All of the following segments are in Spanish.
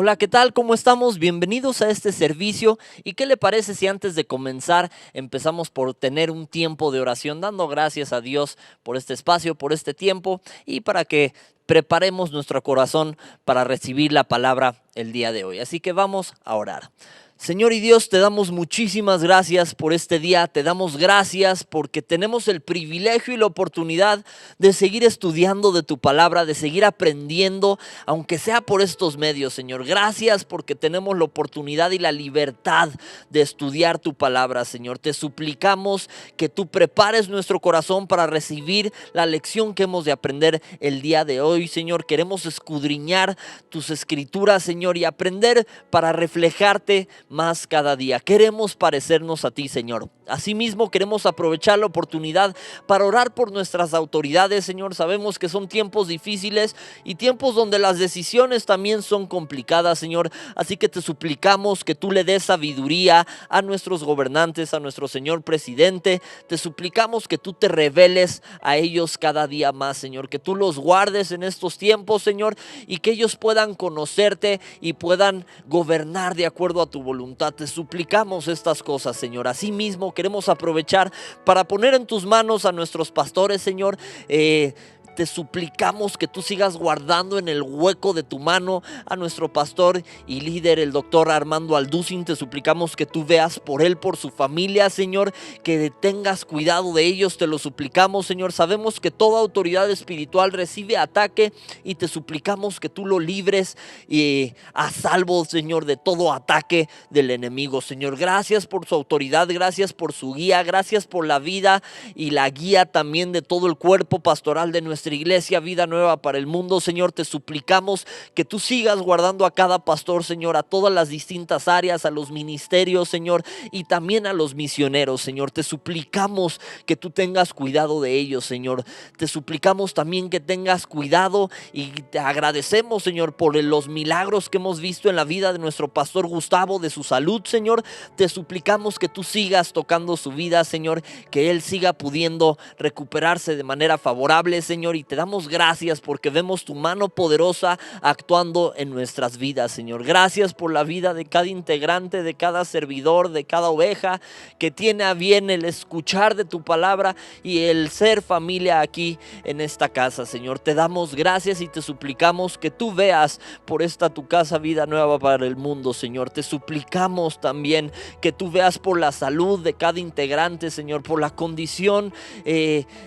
Hola, ¿qué tal? ¿Cómo estamos? Bienvenidos a este servicio. ¿Y qué le parece si antes de comenzar empezamos por tener un tiempo de oración, dando gracias a Dios por este espacio, por este tiempo y para que preparemos nuestro corazón para recibir la palabra el día de hoy? Así que vamos a orar. Señor y Dios, te damos muchísimas gracias por este día, te damos gracias porque tenemos el privilegio y la oportunidad de seguir estudiando de tu palabra, de seguir aprendiendo, aunque sea por estos medios, Señor. Gracias porque tenemos la oportunidad y la libertad de estudiar tu palabra, Señor. Te suplicamos que tú prepares nuestro corazón para recibir la lección que hemos de aprender el día de hoy, Señor. Queremos escudriñar tus escrituras, Señor, y aprender para reflejarte más cada día. Queremos parecernos a ti, Señor. Asimismo, queremos aprovechar la oportunidad para orar por nuestras autoridades, Señor. Sabemos que son tiempos difíciles y tiempos donde las decisiones también son complicadas, Señor. Así que te suplicamos que tú le des sabiduría a nuestros gobernantes, a nuestro señor presidente. Te suplicamos que tú te reveles a ellos cada día más, Señor. Que tú los guardes en estos tiempos, Señor, y que ellos puedan conocerte y puedan gobernar de acuerdo a tu voluntad. Te suplicamos estas cosas, Señor. Asimismo, queremos aprovechar para poner en tus manos a nuestros pastores, Señor. Te suplicamos que tú sigas guardando en el hueco de tu mano a nuestro pastor y líder, el doctor Armando Alducin. Te suplicamos que tú veas por él, por su familia, Señor, que tengas cuidado de ellos. Te lo suplicamos, Señor. Sabemos que toda autoridad espiritual recibe ataque y te suplicamos que tú lo libres a salvo, Señor, de todo ataque del enemigo, Señor. Gracias por su autoridad, gracias por su guía, gracias por la vida y la guía también de todo el cuerpo pastoral de nuestra iglesia Vida Nueva para el Mundo, Señor. Te suplicamos que tú sigas guardando a cada pastor, Señor, a todas las distintas áreas, a los ministerios, Señor, y también a los misioneros, Señor. Te suplicamos que tú tengas cuidado de ellos, Señor. Te suplicamos también que tengas cuidado y te agradecemos, Señor, por los milagros que hemos visto en la vida de nuestro pastor Gustavo, de su salud, Señor. Te suplicamos que tú sigas tocando su vida, Señor, que él siga pudiendo recuperarse de manera favorable, Señor. Y te damos gracias porque vemos tu mano poderosa actuando en nuestras vidas, Señor. Gracias por la vida de cada integrante, de cada servidor, de cada oveja que tiene a bien el escuchar de tu palabra y el ser familia aquí en esta casa, Señor. Te damos gracias y te suplicamos que tú veas por esta tu casa Vida Nueva para el Mundo, Señor. Te suplicamos también que tú veas por la salud de cada integrante, Señor, por la condición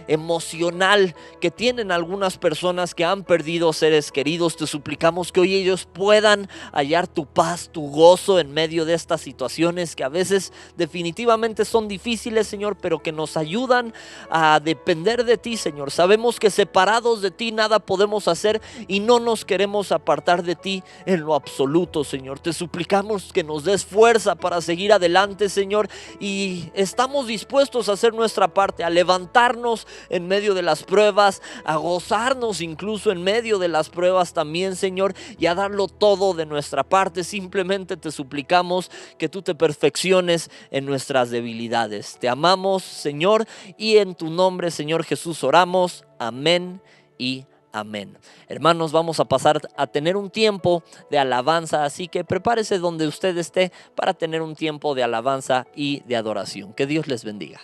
emocional que tienen algunas personas que han perdido seres queridos. Te suplicamos que hoy ellos puedan hallar tu paz, tu gozo en medio de estas situaciones que a veces definitivamente son difíciles, Señor, pero que nos ayudan a depender de ti, Señor. Sabemos que separados de ti nada podemos hacer y no nos queremos apartar de ti en lo absoluto, Señor. Te suplicamos que nos des fuerza para seguir adelante, Señor, y estamos dispuestos a hacer nuestra parte, a levantarnos en medio de las pruebas, a gozarnos incluso en medio de las pruebas también, Señor, y a darlo todo de nuestra parte. Simplemente te suplicamos que tú te perfecciones en nuestras debilidades. Te amamos, Señor, y en tu nombre, Señor Jesús, oramos. Amén y amén. Hermanos, vamos a pasar a tener un tiempo de alabanza, así que prepárese donde usted esté para tener un tiempo de alabanza y de adoración. Que Dios les bendiga.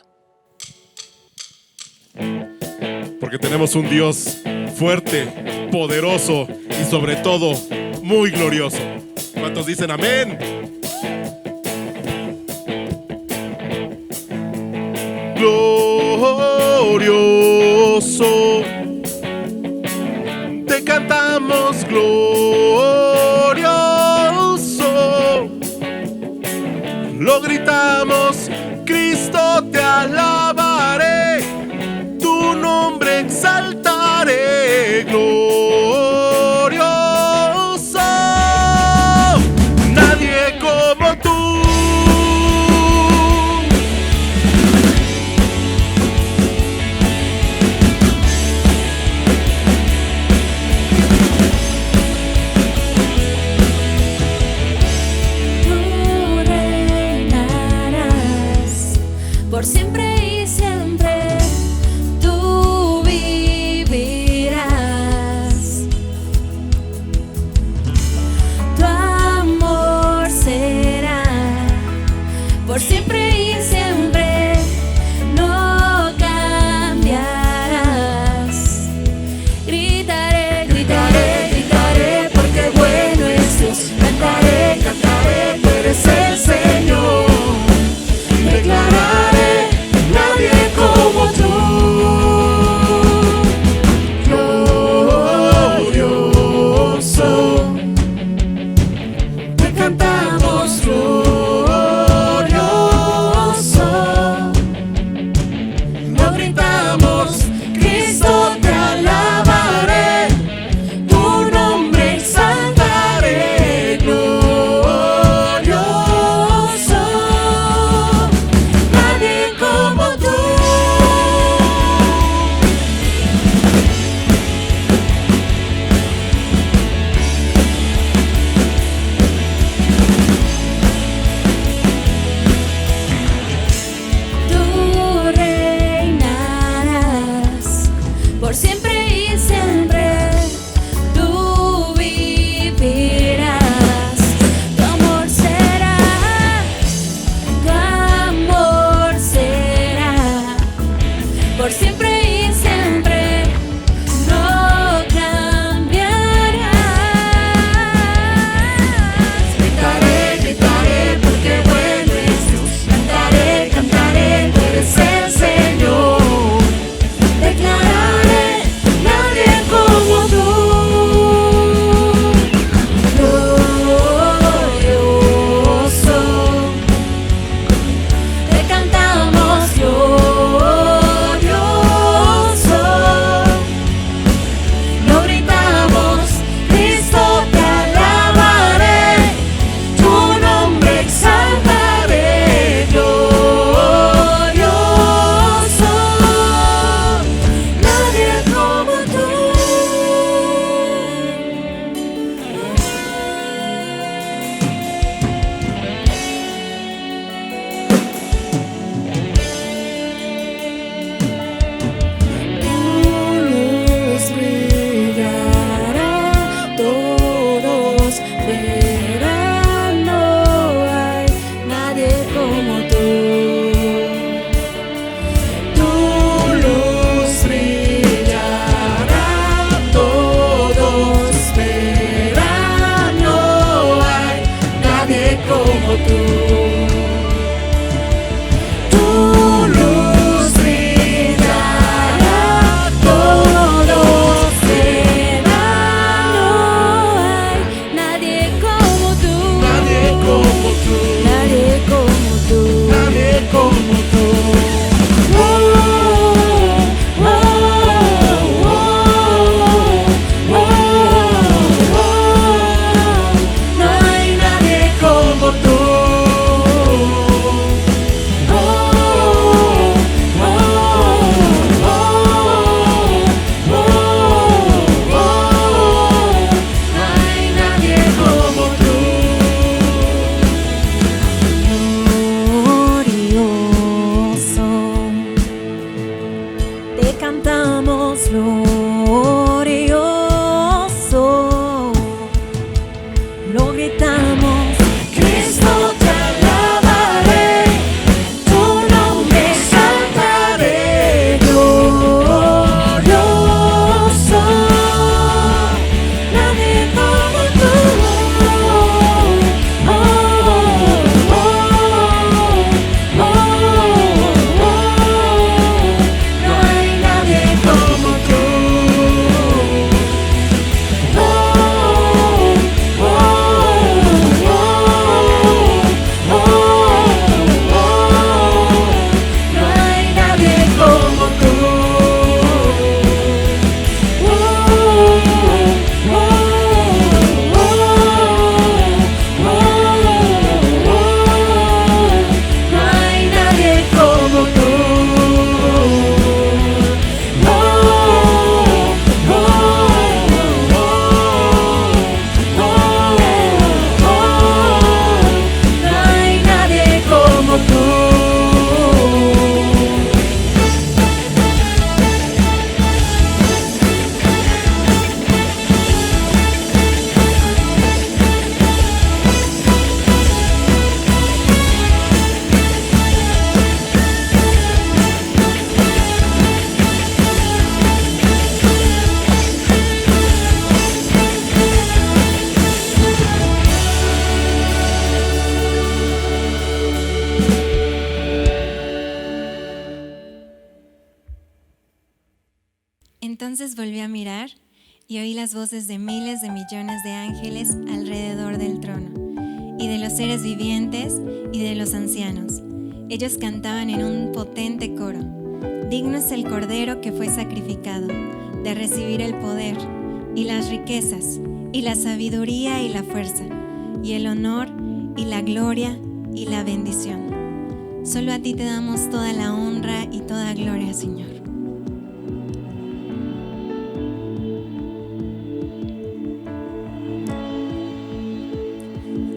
Porque tenemos un Dios fuerte, poderoso y sobre todo muy glorioso. ¿Cuántos dicen amén? Glorioso, te cantamos glorioso, lo gritamos, Cristo te alabaré, tu nombre exaltaré, glorioso, nadie como tú. Tú reinarás por siempre y siempre. Tú vivirás. por siempre y siempre. No cambiarás. Gritaré, gritaré, gritaré, porque bueno es Dios. Cantaré, cantaré, tú eres el Señor. Declararé, nadie como tú. Glorioso, te cantamos glorioso. No gritamos, Cristo te alabaré, tu nombre exaltaré. Glorioso, nadie como tú. Tú reinarás por siempre y siempre. Tú vivirás. Tu amor será por siempre y siempre. No cambiarás. Gritaré, gritaré, porque bueno es Dios. Cantaré, cantaré, tú eres el Señor. Declararé, nadie como tú. Glorioso, te cantamos glorioso. No gritamos, Cristo te alabaré, tu nombre exaltaré. Glorioso, nadie como tú. Tu luz brillará, todos verán, no hay nadie como tú. Tu luz brillará, todos verán, no hay nadie como tú. Tu luz brillará, todos verán, no hay nadie como tú. Nadie como tú. Nadie como tú. Entonces volví a mirar y oí las voces de miles de millones de ángeles alrededor del trono, y de los seres vivientes y de los ancianos. Ellos cantaban en un potente coro: digno es el Cordero que fue sacrificado, de recibir el poder, y las riquezas, y la sabiduría y la fuerza, y el honor, y la gloria, y la bendición. Solo a ti te damos toda la honra y toda gloria, Señor.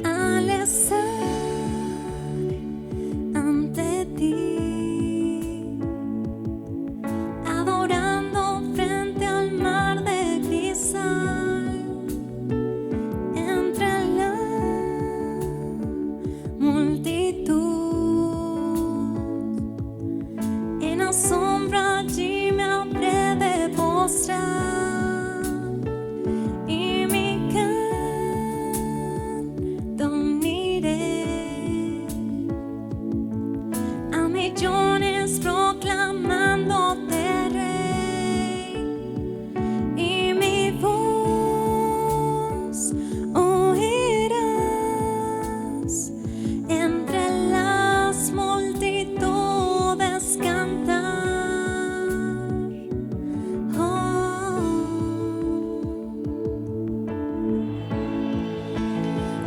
Al estar ante ti, adorando frente al mar de cristal, entre la multitud, en asombro allí me habré de postrar, y mi canto uniré a millones proclamándote Rey, y mi voz oirás entre las multitudes cantar. Oh.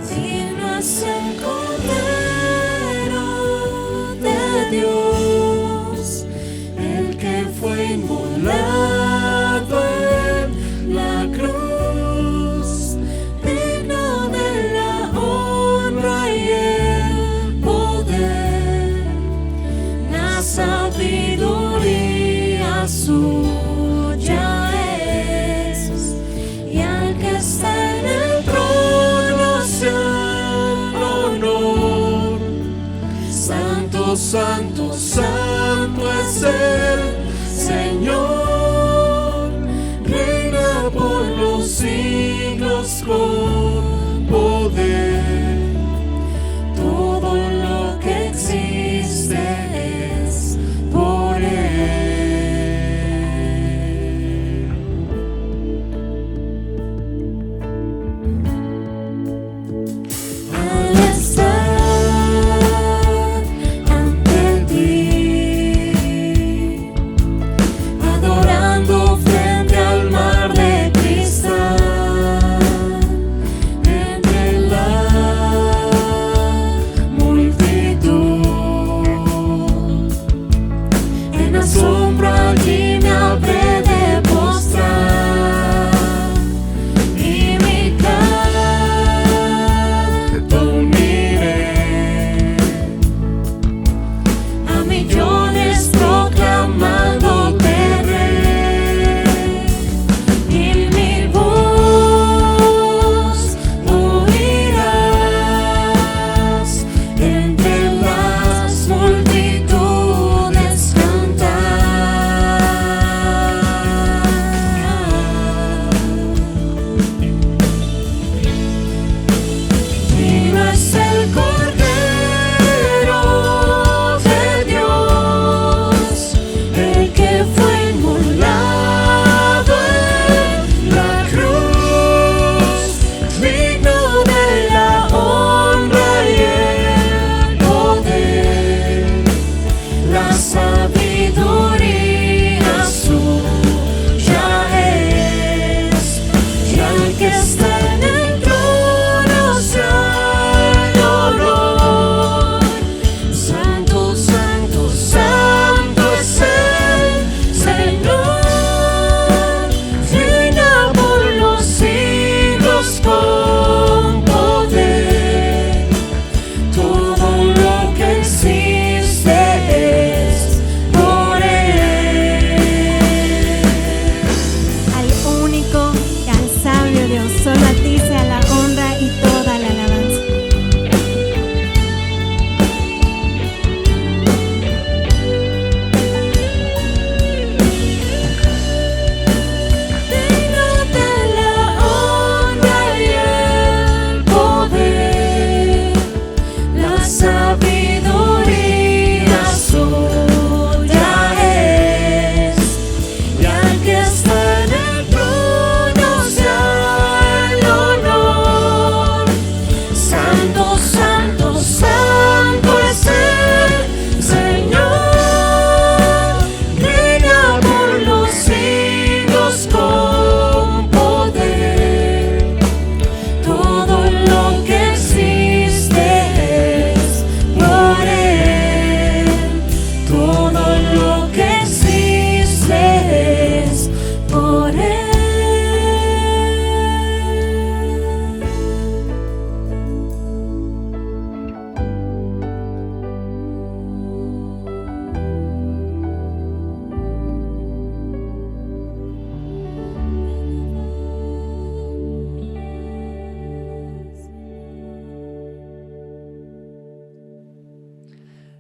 Digno es el Cordero de Dios, el que fue inmolado en la cruz, digno de la honra y el poder, la sabiduría suya es, y al que está en el trono sea honor. Santo, santo, santo es el Señor, reina por los siglos con poder. Todo lo que existe es por Él. Al estar ante ti, adorando frente al mar de cristal,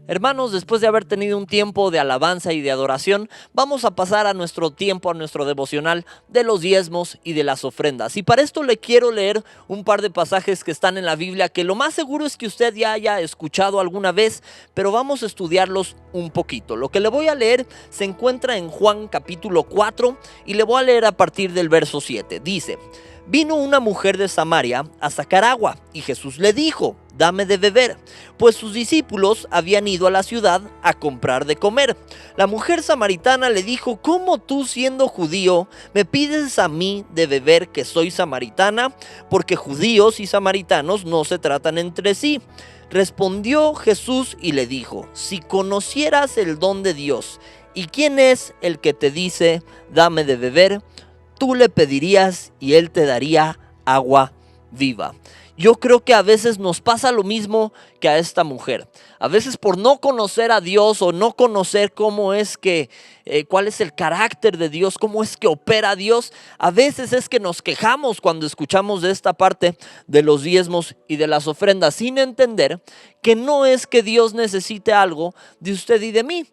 Hermanos, después de haber tenido un tiempo de alabanza y de adoración, vamos a pasar a nuestro tiempo, a nuestro devocional de los diezmos y de las ofrendas. Y para esto le quiero leer un par de pasajes que están en la Biblia, que lo más seguro es que usted ya haya escuchado alguna vez, pero vamos a estudiarlos un poquito. Lo que le voy a leer se encuentra en Juan capítulo 4 y le voy a leer a partir del verso 7. Dice: vino una mujer de Samaria a sacar agua y Jesús le dijo: dame de beber, pues sus discípulos habían ido a la ciudad a comprar de comer. La mujer samaritana le dijo: ¿cómo tú, siendo judío, me pides a mí de beber, que soy samaritana? Porque judíos y samaritanos no se tratan entre sí. Respondió Jesús y le dijo: si conocieras el don de Dios y quién es el que te dice dame de beber, tú le pedirías y él te daría agua viva. Yo creo que a veces nos pasa lo mismo que a esta mujer. A veces por no conocer a Dios o no conocer cómo es que, cuál es el carácter de Dios, cómo es que opera Dios, a veces es que nos quejamos cuando escuchamos de esta parte de los diezmos y de las ofrendas, sin entender que no es que Dios necesite algo de usted y de mí.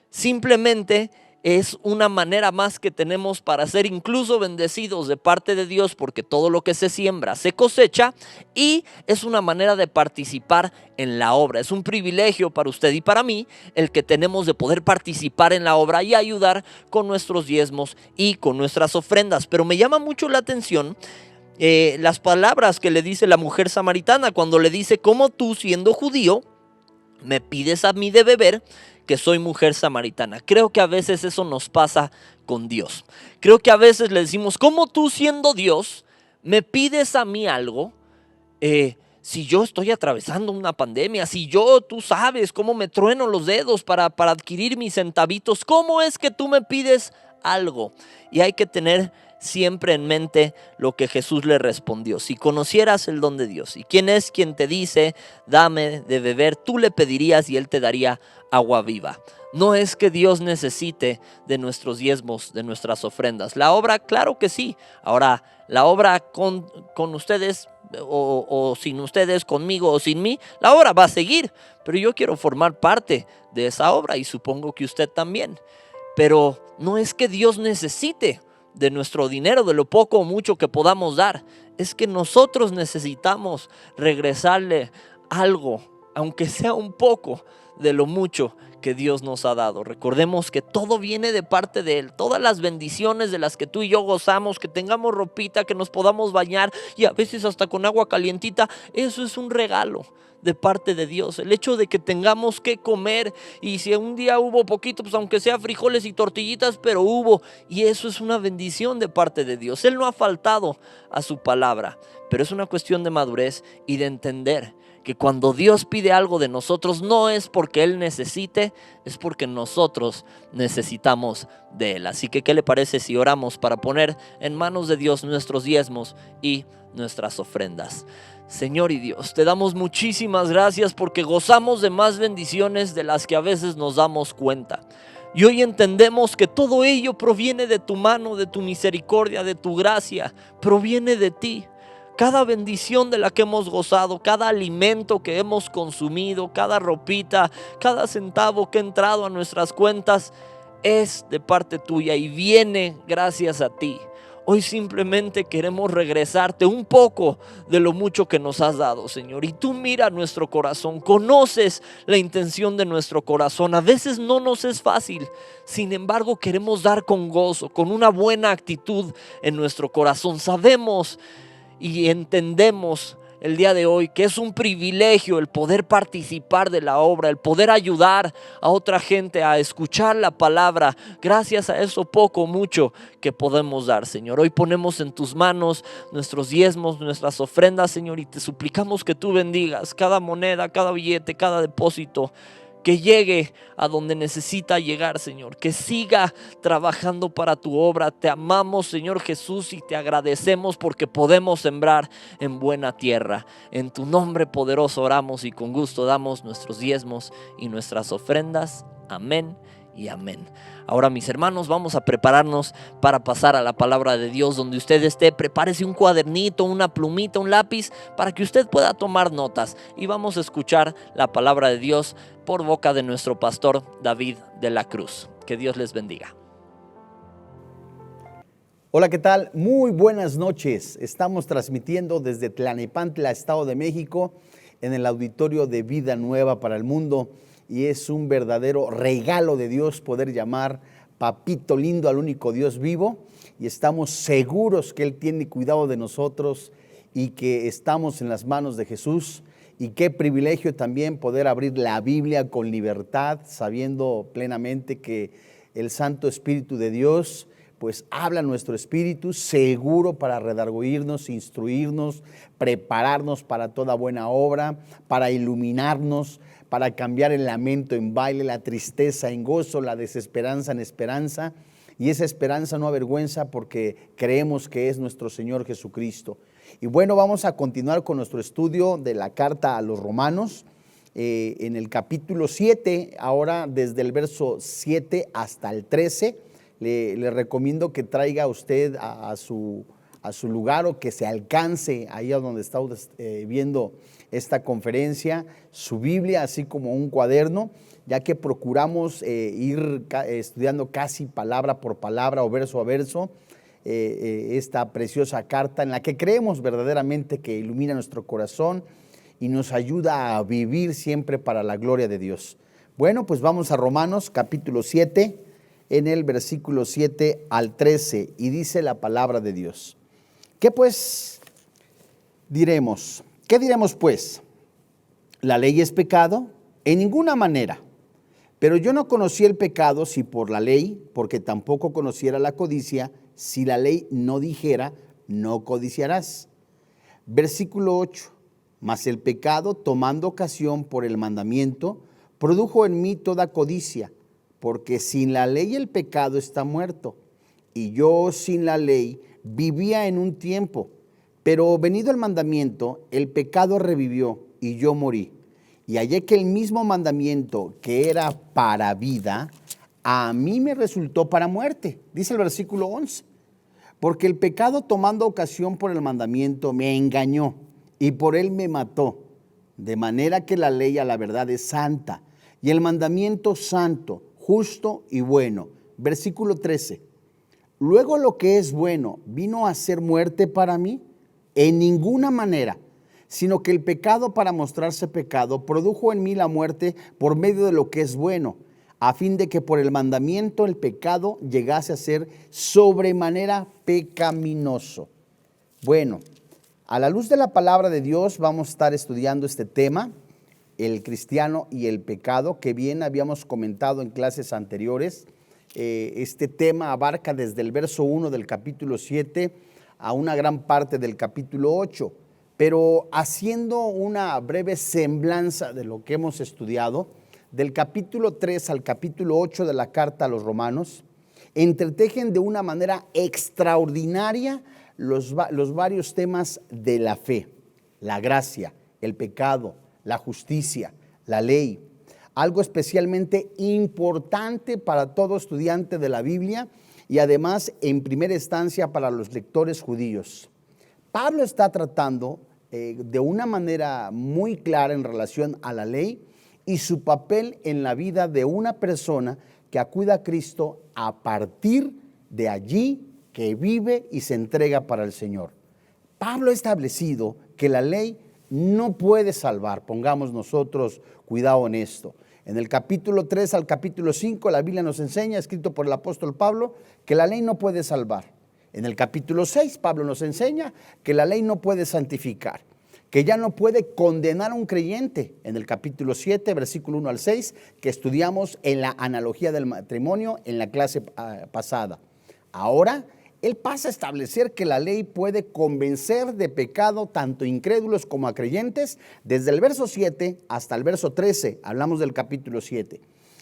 Simplemente es una manera más que tenemos para ser incluso bendecidos de parte de Dios, porque todo lo que se siembra se cosecha, y es una manera de participar en la obra. Es un privilegio para usted y para mí el que tenemos de poder participar en la obra y ayudar con nuestros diezmos y con nuestras ofrendas. Pero me llama mucho la atención las palabras que le dice la mujer samaritana cuando le dice: ¿cómo tú, siendo judío, me pides a mí de beber, que soy mujer samaritana? Creo que a veces eso nos pasa con Dios. Creo que a veces le decimos: ¿cómo tú, siendo Dios, me pides a mí algo? Si yo estoy atravesando una pandemia, si tú sabes cómo me trueno los dedos para adquirir mis centavitos, ¿cómo es que tú me pides algo? Y hay que tener siempre en mente lo que Jesús le respondió: si conocieras el don de Dios y quién es quien te dice dame de beber, tú le pedirías y él te daría agua viva. No es que Dios necesite de nuestros diezmos, de nuestras ofrendas. La obra, claro que sí. Ahora, la obra con ustedes o sin ustedes, conmigo o sin mí, la obra va a seguir. Pero yo quiero formar parte de esa obra y supongo que usted también. Pero no es que Dios necesite de nuestro dinero, de lo poco o mucho que podamos dar. Es que nosotros necesitamos regresarle algo, aunque sea un poco, de lo mucho que Dios nos ha dado. Recordemos que todo viene de parte de Él. Todas las bendiciones de las que tú y yo gozamos, que tengamos ropita, que nos podamos bañar y a veces hasta con agua calientita, eso es un regalo de parte de Dios. El hecho de que tengamos que comer, y si un día hubo poquito, pues aunque sea frijoles y tortillitas, pero hubo, y eso es una bendición de parte de Dios. Él no ha faltado a su palabra, pero es una cuestión de madurez y de entender que cuando Dios pide algo de nosotros no es porque Él necesite, es porque nosotros necesitamos de Él. Así que, ¿qué le parece si oramos para poner en manos de Dios nuestros diezmos y nuestras ofrendas? Señor y Dios, te damos muchísimas gracias porque gozamos de más bendiciones de las que a veces nos damos cuenta. Y hoy entendemos que todo ello proviene de tu mano, de tu misericordia, de tu gracia, proviene de ti. Cada bendición de la que hemos gozado, cada alimento que hemos consumido, cada ropita, cada centavo que ha entrado a nuestras cuentas es de parte tuya y viene gracias a ti. Hoy simplemente queremos regresarte un poco de lo mucho que nos has dado, Señor. Y tú mira nuestro corazón, conoces la intención de nuestro corazón. A veces no nos es fácil, sin embargo queremos dar con gozo, con una buena actitud en nuestro corazón. Sabemos y entendemos el día de hoy que es un privilegio el poder participar de la obra, el poder ayudar a otra gente a escuchar la palabra, gracias a eso poco o mucho que podemos dar, Señor. Hoy ponemos en tus manos nuestros diezmos, nuestras ofrendas, Señor, y te suplicamos que tú bendigas cada moneda, cada billete, cada depósito, que llegue a donde necesita llegar, Señor, que siga trabajando para tu obra. Te amamos, Señor Jesús, y te agradecemos porque podemos sembrar en buena tierra. En tu nombre poderoso oramos y con gusto damos nuestros diezmos y nuestras ofrendas. Amén y amén. Ahora, mis hermanos, vamos a prepararnos para pasar a la palabra de Dios. Donde usted esté, prepárese un cuadernito, una plumita, un lápiz, para que usted pueda tomar notas. Y vamos a escuchar la palabra de Dios por boca de nuestro pastor David de la Cruz. Que Dios les bendiga. Hola, ¿qué tal? Muy buenas noches. Estamos transmitiendo desde Tlalnepantla, Estado de México, en el auditorio de Vida Nueva para el Mundo. Y es un verdadero regalo de Dios poder llamar papito lindo al único Dios vivo. Y estamos seguros que Él tiene cuidado de nosotros y que estamos en las manos de Jesús. Y qué privilegio también poder abrir la Biblia con libertad, sabiendo plenamente que el Santo Espíritu de Dios pues habla a nuestro espíritu, seguro para redarguirnos, instruirnos, prepararnos para toda buena obra, para iluminarnos, para cambiar el lamento en baile, la tristeza en gozo, la desesperanza en esperanza. Y esa esperanza no avergüenza porque creemos que es nuestro Señor Jesucristo. Y bueno, vamos a continuar con nuestro estudio de la carta a los Romanos, en el capítulo 7, ahora desde el verso 7 hasta el 13. Le recomiendo que traiga usted a su lugar o que se alcance ahí a donde está viendo esta conferencia, su Biblia, así como un cuaderno, ya que procuramos ir estudiando casi palabra por palabra o verso a verso esta preciosa carta en la que creemos verdaderamente que ilumina nuestro corazón y nos ayuda a vivir siempre para la gloria de Dios. Bueno, pues vamos a Romanos capítulo 7, en el versículo 7 al 13, y dice la palabra de Dios. ¿Qué pues diremos? ¿Qué diremos pues? ¿La ley es pecado? En ninguna manera. Pero yo no conocí el pecado si por la ley, porque tampoco conociera la codicia, si la ley no dijera, no codiciarás. Versículo 8. Mas el pecado, tomando ocasión por el mandamiento, produjo en mí toda codicia, porque sin la ley el pecado está muerto. Y yo sin la ley vivía en un tiempo, pero venido el mandamiento, el pecado revivió y yo morí. Y hallé que el mismo mandamiento que era para vida, a mí me resultó para muerte. Dice el versículo 11. Porque el pecado, tomando ocasión por el mandamiento, me engañó y por él me mató. De manera que la ley a la verdad es santa y el mandamiento santo, justo y bueno. Versículo 13. Luego lo que es bueno vino a ser muerte para mí, en ninguna manera, sino que el pecado, para mostrarse pecado, produjo en mí la muerte por medio de lo que es bueno, a fin de que por el mandamiento el pecado llegase a ser sobremanera pecaminoso. Bueno, a la luz de la palabra de Dios vamos a estar estudiando este tema, el cristiano y el pecado, que bien habíamos comentado en clases anteriores. Este tema abarca desde el verso 1 del capítulo 7 a una gran parte del capítulo 8, pero haciendo una breve semblanza de lo que hemos estudiado, del capítulo 3 al capítulo 8 de la carta a los Romanos, entretejen de una manera extraordinaria los varios temas de la fe, la gracia, el pecado, la justicia, la ley, algo especialmente importante para todo estudiante de la Biblia y además en primera instancia para los lectores judíos. Pablo está tratando de una manera muy clara en relación a la ley y su papel en la vida de una persona que acude a Cristo a partir de allí, que vive y se entrega para el Señor. Pablo ha establecido que la ley no puede salvar. Pongamos nosotros cuidado en esto. En el capítulo 3 al capítulo 5 la Biblia nos enseña, escrito por el apóstol Pablo, que la ley no puede salvar. En el capítulo 6 Pablo nos enseña que la ley no puede santificar, que ya no puede condenar a un creyente. En el capítulo 7, versículo 1 al 6, que estudiamos en la analogía del matrimonio en la clase pasada. Ahora él pasa a establecer que la ley puede convencer de pecado tanto incrédulos como a creyentes, desde el verso 7 hasta el verso 13, hablamos del capítulo 7.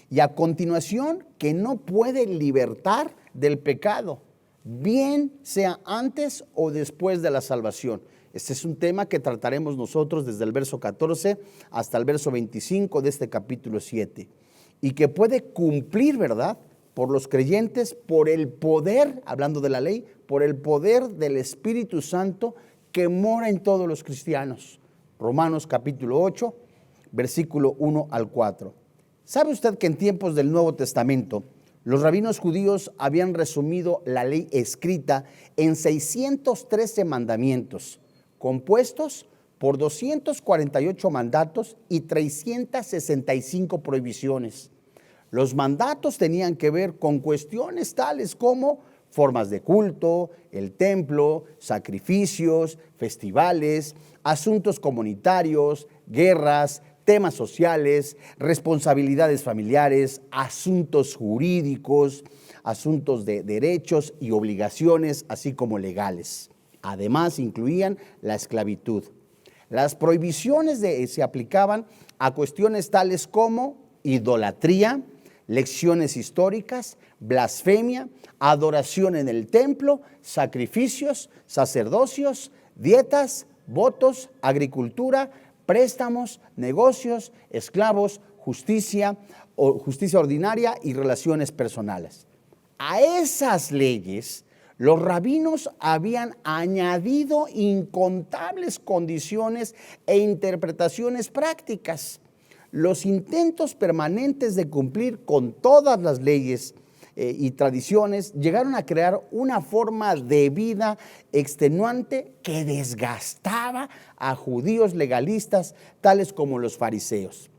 Y a continuación, que no puede libertar del pecado, bien sea antes o después de la salvación. Este es un tema que trataremos nosotros desde el verso 14 hasta el verso 25 de este capítulo 7. y que puede cumplir, ¿verdad?, por los creyentes, por el poder, hablando de la ley, por el poder del Espíritu Santo que mora en todos los cristianos. Romanos capítulo 8, versículo 1 al 4. ¿Sabe usted que en tiempos del Nuevo Testamento los rabinos judíos habían resumido la ley escrita en 613 mandamientos, compuestos por 248 mandatos y 365 prohibiciones? Los mandatos tenían que ver con cuestiones tales como formas de culto, el templo, sacrificios, festivales, asuntos comunitarios, guerras, temas sociales, responsabilidades familiares, asuntos jurídicos, asuntos de derechos y obligaciones, así como legales. Además, incluían la esclavitud. Las prohibiciones se aplicaban a cuestiones tales como idolatría, lecciones históricas, blasfemia, adoración en el templo, sacrificios, sacerdocios, dietas, votos, agricultura, préstamos, negocios, esclavos, justicia ordinaria y relaciones personales. A esas leyes, los rabinos habían añadido incontables condiciones e interpretaciones prácticas. Los intentos permanentes de cumplir con todas las leyes y tradiciones llegaron a crear una forma de vida extenuante que desgastaba a judíos legalistas tales como los fariseos.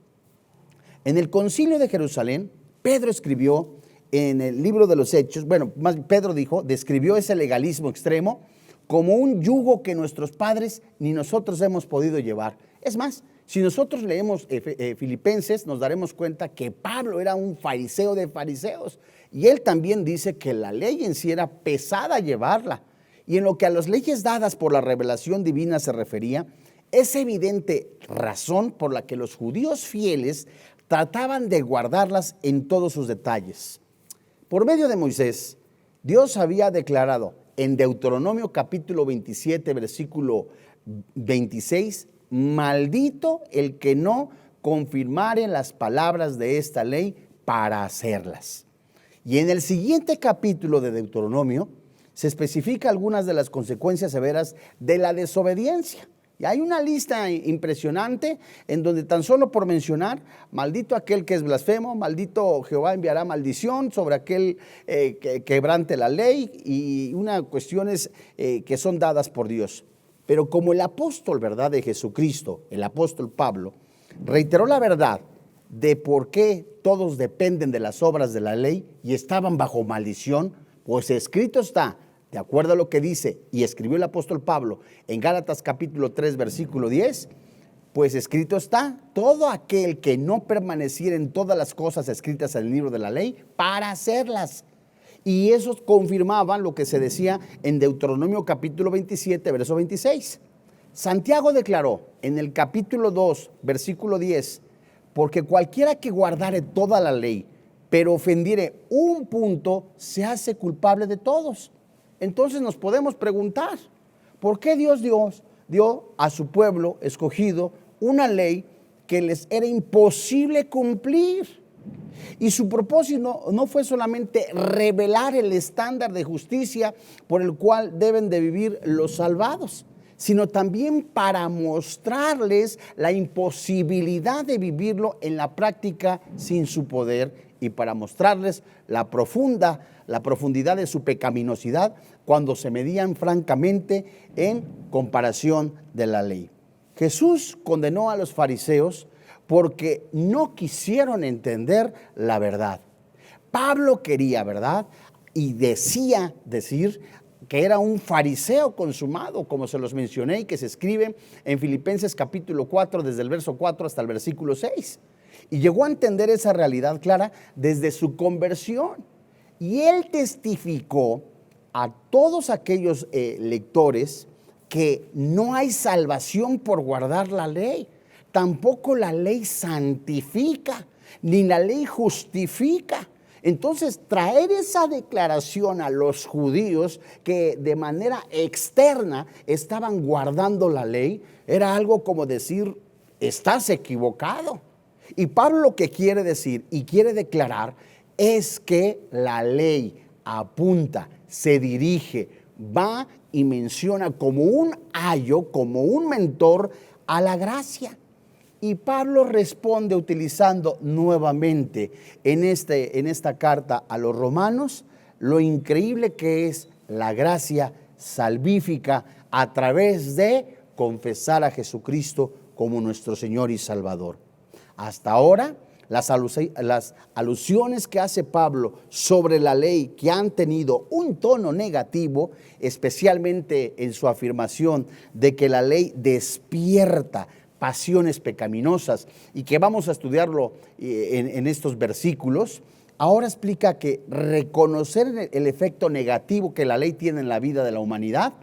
En el Concilio de Jerusalén, Pedro escribió en el libro de los Hechos, describió ese legalismo extremo como un yugo que nuestros padres ni nosotros hemos podido llevar. Es más, si nosotros leemos Filipenses, nos daremos cuenta que Pablo era un fariseo de fariseos y él también dice que la ley en sí era pesada llevarla. Y en lo que a las leyes dadas por la revelación divina se refería, es evidente razón por la que los judíos fieles trataban de guardarlas en todos sus detalles. Por medio de Moisés, Dios había declarado en Deuteronomio capítulo 27, versículo 26, maldito el que no confirmare las palabras de esta ley para hacerlas. Y en el siguiente capítulo de Deuteronomio se especifica algunas de las consecuencias severas de la desobediencia. Y hay una lista impresionante en donde tan solo por mencionar, maldito aquel que es blasfemo, maldito Jehová enviará maldición sobre aquel que quebrante la ley y unas cuestiones que son dadas por Dios. Pero como el apóstol, ¿verdad?, de Jesucristo, el apóstol Pablo, reiteró la verdad de por qué todos dependen de las obras de la ley y estaban bajo maldición, pues escrito está, de acuerdo a lo que dice y escribió el apóstol Pablo en Gálatas capítulo 3, versículo 10, pues escrito está, todo aquel que no permaneciera en todas las cosas escritas en el libro de la ley para hacerlas. Y eso confirmaban lo que se decía en Deuteronomio capítulo 27, verso 26. Santiago declaró en el capítulo 2, versículo 10, porque cualquiera que guardare toda la ley, pero ofendiere un punto, se hace culpable de todos. Entonces nos podemos preguntar, ¿por qué Dios dio a su pueblo escogido una ley que les era imposible cumplir? Y su propósito no fue solamente revelar el estándar de justicia por el cual deben de vivir los salvados, sino también para mostrarles la imposibilidad de vivirlo en la práctica sin su poder y para mostrarles la profundidad de su pecaminosidad cuando se medían francamente en comparación de la ley. Jesús condenó a los fariseos porque no quisieron entender la verdad. Pablo quería, ¿verdad?, y decir que era un fariseo consumado, como se los mencioné y que se escribe en Filipenses capítulo 4, desde el verso 4 hasta el versículo 6. Y llegó a entender esa realidad clara desde su conversión. Y él testificó a todos aquellos lectores que no hay salvación por guardar la ley. Tampoco la ley santifica, ni la ley justifica. Entonces, traer esa declaración a los judíos que de manera externa estaban guardando la ley, era algo como decir, estás equivocado. Y Pablo lo que quiere decir y quiere declarar es que la ley apunta, se dirige, va y menciona como un ayo, como un mentor a la gracia. Y Pablo responde utilizando nuevamente en esta carta a los romanos lo increíble que es la gracia salvífica a través de confesar a Jesucristo como nuestro Señor y Salvador. Hasta ahora, las alusiones que hace Pablo sobre la ley, que han tenido un tono negativo, especialmente en su afirmación de que la ley despierta pasiones pecaminosas, y que vamos a estudiarlo en estos versículos, ahora explica que reconocer el efecto negativo que la ley tiene en la vida de la humanidad,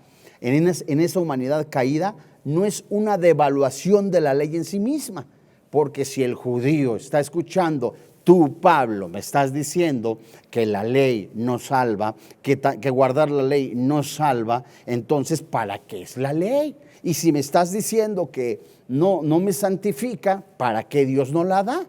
en esa humanidad caída, no es una devaluación de la ley en sí misma. Porque si el judío está escuchando, tú, Pablo, me estás diciendo que la ley no salva, que guardar la ley no salva, entonces, ¿para qué es la ley? Y si me estás diciendo que no me santifica, ¿para qué Dios no la da?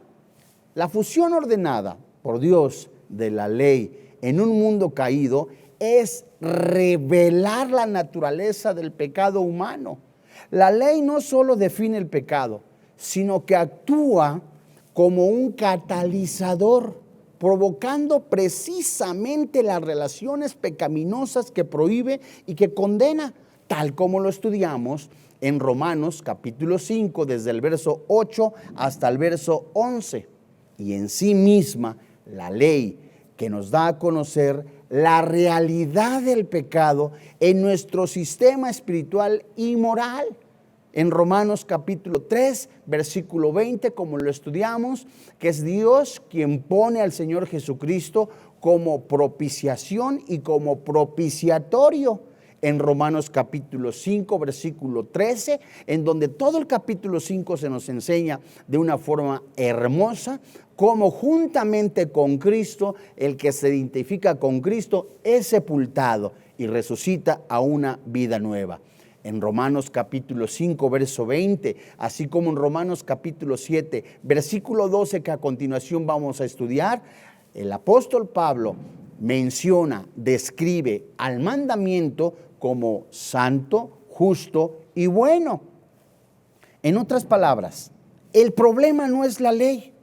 La fusión ordenada por Dios de la ley en un mundo caído es revelar la naturaleza del pecado humano. La ley no solo define el pecado, sino que actúa como un catalizador, provocando precisamente las relaciones pecaminosas que prohíbe y que condena, tal como lo estudiamos en Romanos capítulo 5, desde el verso 8 hasta el verso 11. Y en sí misma, la ley que nos da a conocer la realidad del pecado en nuestro sistema espiritual y moral. En Romanos capítulo 3, versículo 20, como lo estudiamos, que es Dios quien pone al Señor Jesucristo como propiciación y como propiciatorio. En Romanos capítulo 5, versículo 13, en donde todo el capítulo 5 se nos enseña de una forma hermosa cómo juntamente con Cristo, el que se identifica con Cristo es sepultado y resucita a una vida nueva. En Romanos capítulo 5, verso 20, así como en Romanos capítulo 7, versículo 12, que a continuación vamos a estudiar, el apóstol Pablo menciona, describe al mandamiento como santo, justo y bueno. En otras palabras, el problema no es la ley,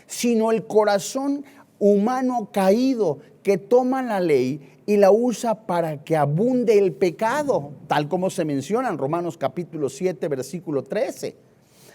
sino el corazón humano caído que toma la ley y la usa para que abunde el pecado, tal como se menciona en Romanos capítulo 7, versículo 13.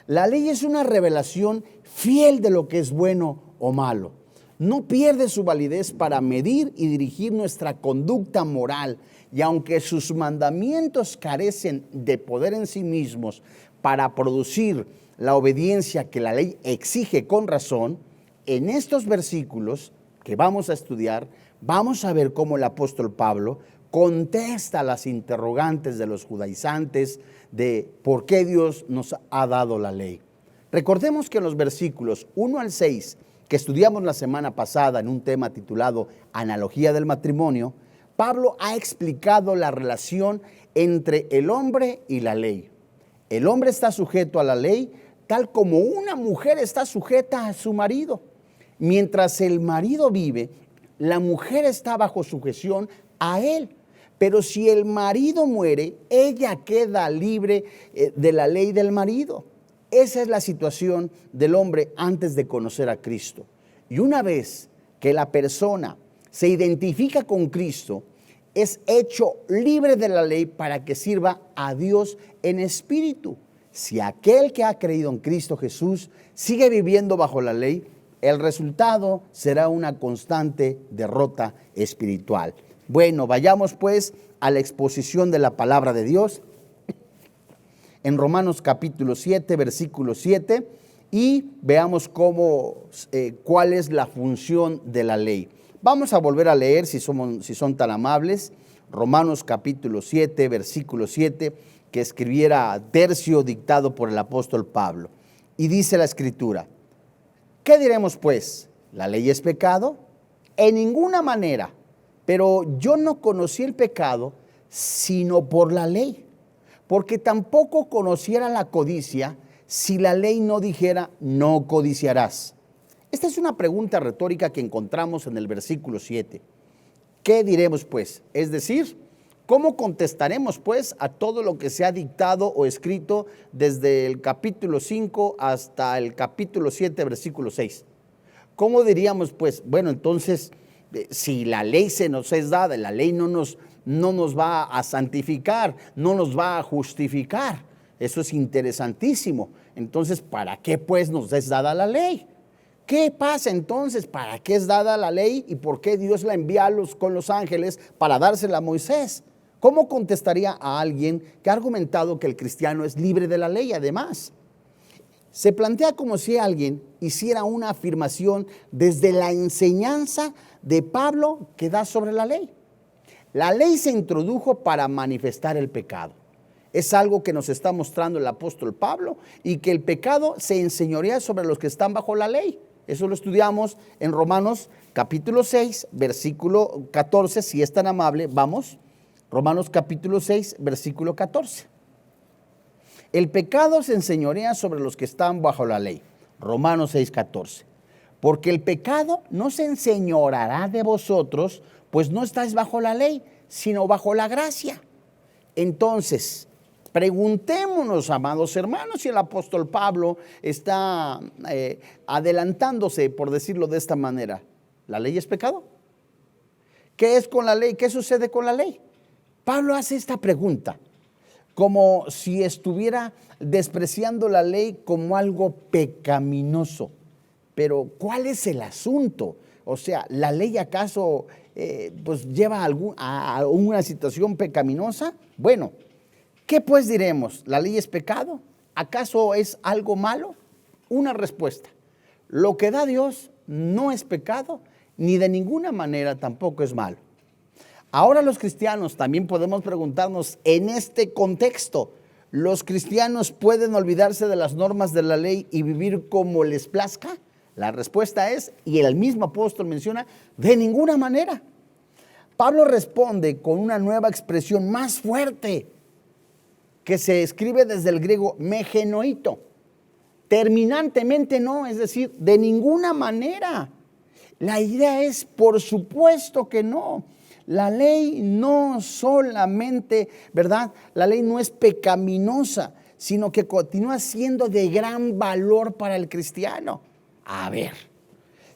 La ley es una revelación fiel de lo que es bueno o malo. No pierde su validez para medir y dirigir nuestra conducta moral, y aunque sus mandamientos carecen de poder en sí mismos para producir la obediencia que la ley exige con razón, en estos versículos que vamos a estudiar, vamos a ver cómo el apóstol Pablo contesta las interrogantes de los judaizantes de por qué Dios nos ha dado la ley. Recordemos que en los versículos 1 al 6, que estudiamos la semana pasada en un tema titulado Analogía del matrimonio, Pablo ha explicado la relación entre el hombre y la ley. El hombre está sujeto a la ley tal como una mujer está sujeta a su marido. Mientras el marido vive, la mujer está bajo sujeción a él. Pero si el marido muere, ella queda libre de la ley del marido. Esa es la situación del hombre antes de conocer a Cristo. Y una vez que la persona se identifica con Cristo, es hecho libre de la ley para que sirva a Dios en espíritu. Si aquel que ha creído en Cristo Jesús sigue viviendo bajo la ley, el resultado será una constante derrota espiritual. Bueno, vayamos pues a la exposición de la palabra de Dios en Romanos capítulo 7, versículo 7, y veamos cuál es la función de la ley. Vamos a volver a leer, si son tan amables, Romanos capítulo 7, versículo 7, que escribiera tercio dictado por el apóstol Pablo. Y dice la Escritura: ¿qué diremos pues? ¿La ley es pecado? En ninguna manera, pero yo no conocí el pecado sino por la ley, porque tampoco conociera la codicia si la ley no dijera no codiciarás? Esta es una pregunta retórica que encontramos en el versículo 7. ¿Qué diremos pues? Es decir, ¿cómo contestaremos pues a todo lo que se ha dictado o escrito desde el capítulo 5 hasta el capítulo 7, versículo 6? ¿Cómo diríamos pues? Bueno, entonces, si la ley se nos es dada, la ley no nos va a santificar, no nos va a justificar. Eso es interesantísimo. Entonces, ¿para qué pues nos es dada la ley? ¿Qué pasa entonces? ¿Para qué es dada la ley y por qué Dios la envía con los ángeles para dársela a Moisés? ¿Cómo contestaría a alguien que ha argumentado que el cristiano es libre de la ley? Además, se plantea como si alguien hiciera una afirmación desde la enseñanza de Pablo que da sobre la ley. La ley se introdujo para manifestar el pecado. Es algo que nos está mostrando el apóstol Pablo, y que el pecado se enseñorea sobre los que están bajo la ley. Eso lo estudiamos en Romanos capítulo 6, versículo 14, si es tan amable, vamos. Romanos capítulo 6, versículo 14. El pecado se enseñorea sobre los que están bajo la ley. Romanos 6, 14. Porque el pecado no se enseñoreará de vosotros, pues no estáis bajo la ley, sino bajo la gracia. Entonces, preguntémonos, amados hermanos, si el apóstol Pablo está adelantándose, por decirlo de esta manera. ¿La ley es pecado? ¿Qué es con la ley? ¿Qué sucede con la ley? Pablo hace esta pregunta como si estuviera despreciando la ley como algo pecaminoso. Pero ¿cuál es el asunto? O sea, ¿la ley acaso pues lleva a una situación pecaminosa? Bueno, ¿qué pues diremos? ¿La ley es pecado? ¿Acaso es algo malo? Una respuesta: lo que da Dios no es pecado, ni de ninguna manera tampoco es malo. Ahora los cristianos también podemos preguntarnos en este contexto: ¿los cristianos pueden olvidarse de las normas de la ley y vivir como les plazca? La respuesta es, y el mismo apóstol menciona, de ninguna manera. Pablo responde con una nueva expresión más fuerte, que se escribe desde el griego megenoito. Terminantemente no, es decir, de ninguna manera. La idea es, por supuesto que no. La ley no solamente, ¿verdad? La ley no es pecaminosa, sino que continúa siendo de gran valor para el cristiano. A ver,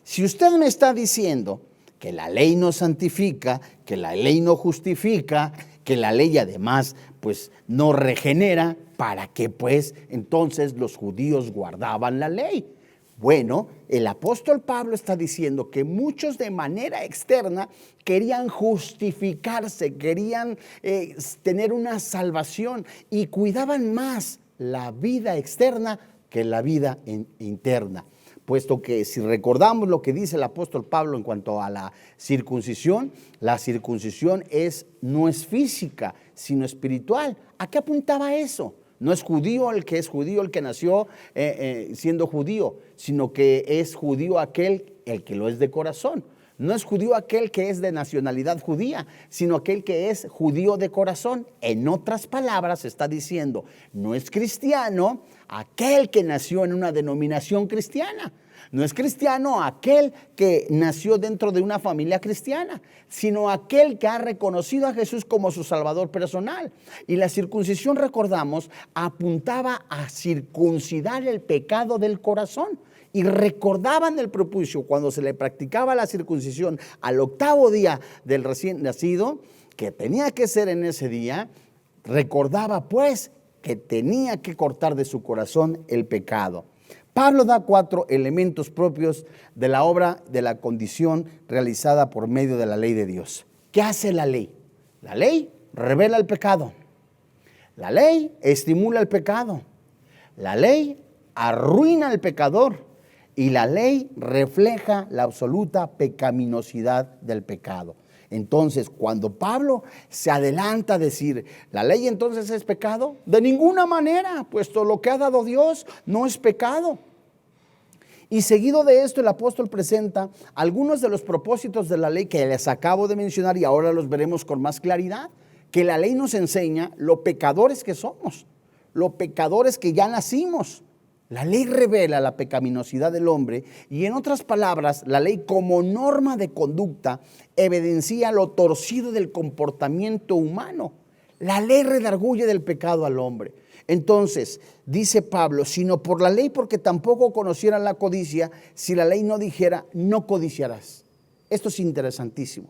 si usted me está diciendo que la ley no santifica, que la ley no justifica, que la ley además pues no regenera, ¿para qué pues entonces los judíos guardaban la ley? Bueno, el apóstol Pablo está diciendo que muchos de manera externa querían justificarse, querían tener una salvación y cuidaban más la vida externa que la vida interna. Puesto que si recordamos lo que dice el apóstol Pablo en cuanto a la circuncisión no es física, sino espiritual. ¿A qué apuntaba eso? No es judío el que nació siendo judío, sino que es judío el que lo es de corazón. No es judío aquel que es de nacionalidad judía, sino aquel que es judío de corazón. En otras palabras, está diciendo, no es cristiano aquel que nació en una denominación cristiana. No es cristiano aquel que nació dentro de una familia cristiana, sino aquel que ha reconocido a Jesús como su Salvador personal. Y la circuncisión, recordamos, apuntaba a circuncidar el pecado del corazón. Y recordaban el prepucio cuando se le practicaba la circuncisión al 8º día del recién nacido, que tenía que ser en ese día. Recordaba pues que tenía que cortar de su corazón el pecado. Pablo da 4 elementos propios de la obra de la condición realizada por medio de la ley de Dios. ¿Qué hace la ley? La ley revela el pecado. La ley estimula el pecado. La ley arruina al pecador. Y la ley refleja la absoluta pecaminosidad del pecado. Entonces, cuando Pablo se adelanta a decir, ¿la ley entonces es pecado? De ninguna manera, puesto lo que ha dado Dios no es pecado. Y seguido de esto, el apóstol presenta algunos de los propósitos de la ley que les acabo de mencionar, y ahora los veremos con más claridad. Que la ley nos enseña lo pecadores que somos, lo pecadores que ya nacimos. La ley revela la pecaminosidad del hombre y, en otras palabras, la ley como norma de conducta evidencia lo torcido del comportamiento humano. La ley redarguye del pecado al hombre. Entonces, dice Pablo, sino por la ley, porque tampoco conocieran la codicia, si la ley no dijera, no codiciarás. Esto es interesantísimo,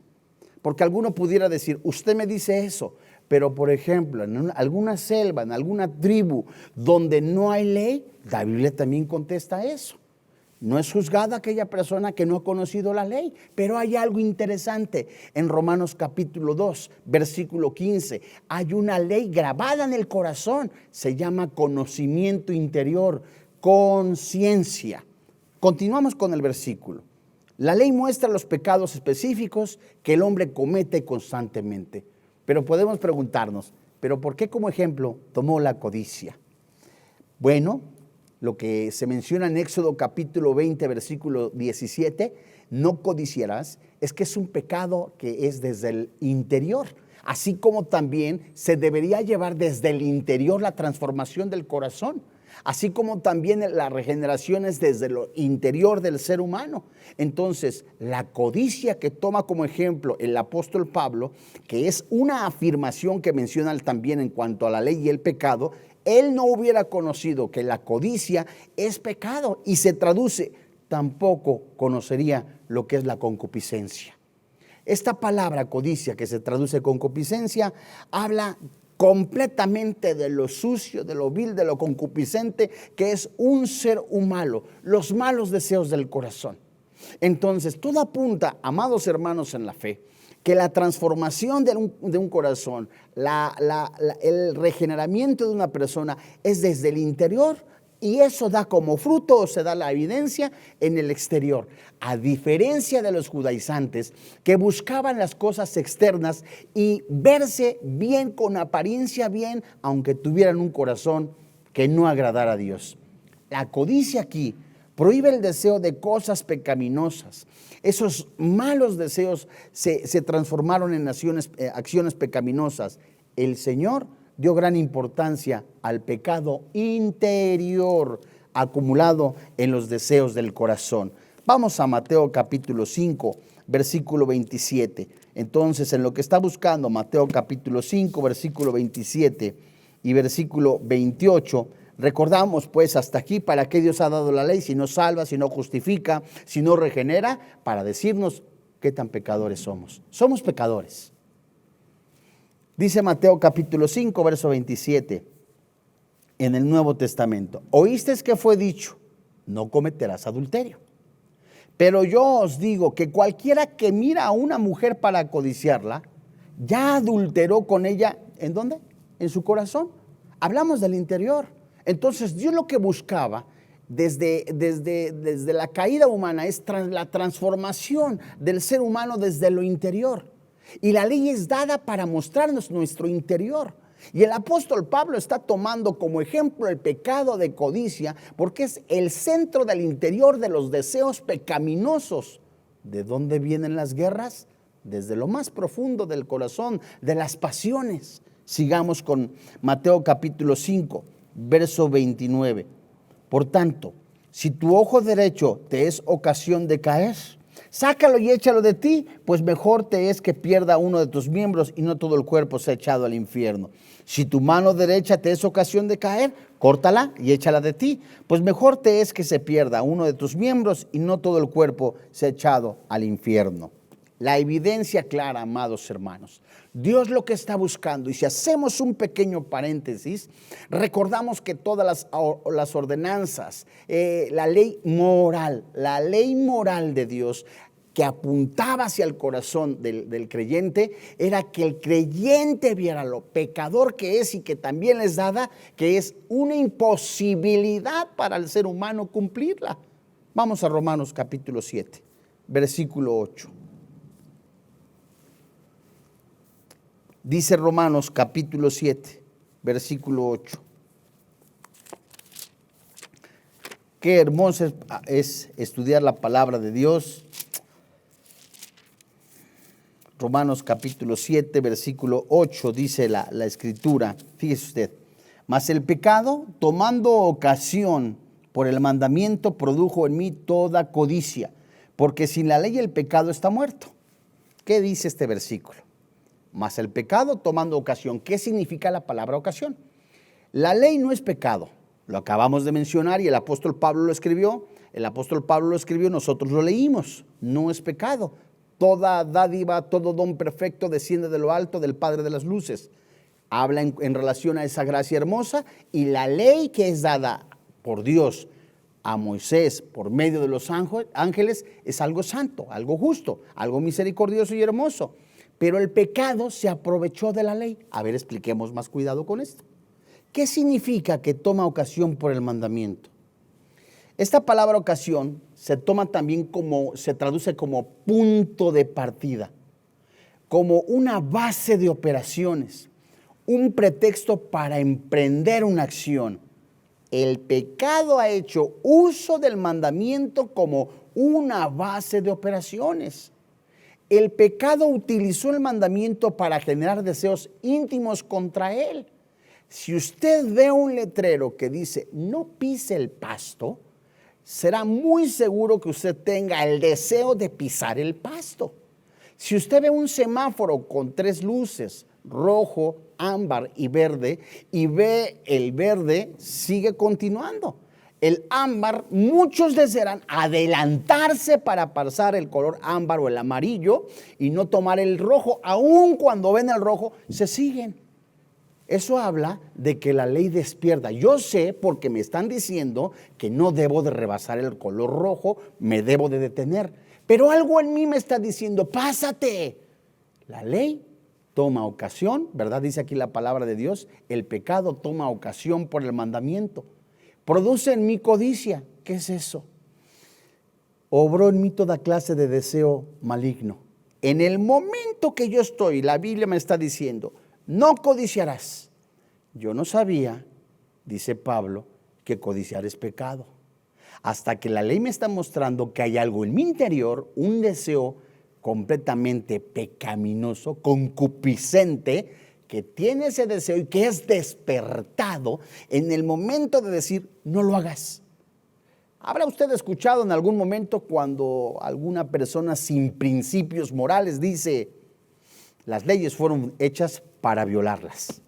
porque alguno pudiera decir, usted me dice eso, pero por ejemplo, en alguna selva, en alguna tribu donde no hay ley, la Biblia también contesta eso. No es juzgada aquella persona que no ha conocido la ley, pero hay algo interesante. En Romanos capítulo 2, versículo 15, hay una ley grabada en el corazón, se llama conocimiento interior, conciencia. Continuamos con el versículo. La ley muestra los pecados específicos que el hombre comete constantemente. Pero podemos preguntarnos, ¿pero por qué como ejemplo tomó la codicia? Bueno, lo que se menciona en Éxodo capítulo 20, versículo 17, no codiciarás, es que es un pecado que es desde el interior. Así como también se debería llevar desde el interior la transformación del corazón. Así como también la regeneración es desde lo interior del ser humano. Entonces, la codicia que toma como ejemplo el apóstol Pablo, que es una afirmación que menciona también en cuanto a la ley y el pecado, él no hubiera conocido que la codicia es pecado y se traduce, tampoco conocería lo que es la concupiscencia. Esta palabra codicia, que se traduce concupiscencia, habla completamente de lo sucio, de lo vil, de lo concupiscente, que es un ser humano, los malos deseos del corazón. Entonces, todo apunta, amados hermanos en la fe, que la transformación de un corazón, el regeneramiento de una persona es desde el interior, y eso da como fruto, o se da la evidencia en el exterior. A diferencia de los judaizantes que buscaban las cosas externas y verse bien, con apariencia bien, aunque tuvieran un corazón que no agradara a Dios. La codicia aquí prohíbe el deseo de cosas pecaminosas. Esos malos deseos se transformaron en acciones pecaminosas. El Señor dio gran importancia al pecado interior acumulado en los deseos del corazón. Vamos a Mateo capítulo 5, versículo 27. Entonces, en lo que está buscando Mateo capítulo 5, versículo 27 y versículo 28, recordamos pues hasta aquí para qué Dios ha dado la ley, si no salva, si no justifica, si no regenera, para decirnos qué tan pecadores somos. Somos pecadores. Dice Mateo capítulo 5, verso 27, en el Nuevo Testamento. Oíste que fue dicho, no cometerás adulterio. Pero yo os digo que cualquiera que mira a una mujer para codiciarla, ya adulteró con ella, ¿en dónde? En su corazón. Hablamos del interior. Entonces Dios lo que buscaba desde la caída humana es la transformación del ser humano desde lo interior. Y la ley es dada para mostrarnos nuestro interior. Y el apóstol Pablo está tomando como ejemplo el pecado de codicia, porque es el centro del interior de los deseos pecaminosos. ¿De dónde vienen las guerras? Desde lo más profundo del corazón, de las pasiones. Sigamos con Mateo capítulo 5, verso 29. Por tanto, si tu ojo derecho te es ocasión de caer, sácalo y échalo de ti, pues mejor te es que pierda uno de tus miembros y no todo el cuerpo sea echado al infierno. Si tu mano derecha te es ocasión de caer, córtala y échala de ti, pues mejor te es que se pierda uno de tus miembros y no todo el cuerpo sea echado al infierno. La evidencia clara, amados hermanos. Dios lo que está buscando, y si hacemos un pequeño paréntesis, recordamos que todas las ordenanzas, la ley moral de Dios que apuntaba hacia el corazón del creyente, era que el creyente viera lo pecador que es y que también les dada, que es una imposibilidad para el ser humano cumplirla. Vamos a Romanos capítulo 7, versículo 8. Dice Romanos capítulo 7, versículo 8. Qué hermoso es estudiar la palabra de Dios. Romanos capítulo 7, versículo 8, dice la escritura. Fíjese usted. Mas el pecado, tomando ocasión por el mandamiento produjo en mí toda codicia, porque sin la ley el pecado está muerto. ¿Qué dice este versículo? Mas el pecado tomando ocasión. ¿Qué significa la palabra ocasión? La ley no es pecado, lo acabamos de mencionar y el apóstol Pablo lo escribió. El apóstol Pablo lo escribió, nosotros lo leímos. No es pecado. Toda dádiva, todo don perfecto desciende de lo alto del Padre de las luces. Habla en relación a esa gracia hermosa, y la ley que es dada por Dios a Moisés por medio de los ángeles es algo santo, algo justo, algo misericordioso y hermoso. Pero el pecado se aprovechó de la ley. A ver, expliquemos más cuidado con esto. ¿Qué significa que toma ocasión por el mandamiento? Esta palabra ocasión se toma también se traduce como punto de partida, como una base de operaciones, un pretexto para emprender una acción. El pecado ha hecho uso del mandamiento como una base de operaciones. El pecado utilizó el mandamiento para generar deseos íntimos contra él. Si usted ve un letrero que dice no pise el pasto, será muy seguro que usted tenga el deseo de pisar el pasto. Si usted ve un semáforo con 3 luces, rojo, ámbar y verde, y ve el verde, sigue continuando. El ámbar, muchos desearán adelantarse para pasar el color ámbar o el amarillo y no tomar el rojo. Aun cuando ven el rojo, se siguen. Eso habla de que la ley despierta. Yo sé, porque me están diciendo que no debo de rebasar el color rojo, me debo de detener. Pero algo en mí me está diciendo, pásate. La ley toma ocasión, ¿verdad? Dice aquí la palabra de Dios, el pecado toma ocasión por el mandamiento. Produce en mí codicia. ¿Qué es eso? Obró en mí toda clase de deseo maligno. En el momento que yo estoy, la Biblia me está diciendo, no codiciarás. Yo no sabía, dice Pablo, que codiciar es pecado. Hasta que la ley me está mostrando que hay algo en mi interior, un deseo completamente pecaminoso, concupiscente, que tiene ese deseo y que es despertado en el momento de decir, no lo hagas. ¿Habrá usted escuchado en algún momento cuando alguna persona sin principios morales dice, las leyes fueron hechas para violarlas?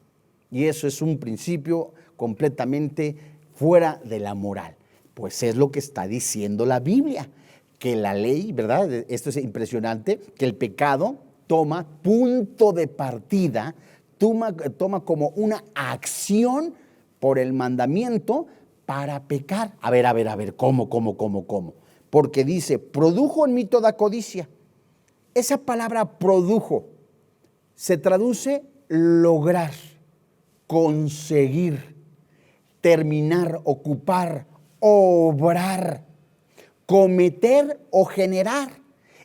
Y eso es un principio completamente fuera de la moral. Pues es lo que está diciendo la Biblia, que la ley, ¿verdad? Esto es impresionante, que el pecado toma punto de partida, toma como una acción por el mandamiento para pecar. A ver, ¿cómo? Porque dice, produjo en mí toda codicia. Esa palabra produjo se traduce lograr, conseguir, terminar, ocupar, obrar, cometer o generar.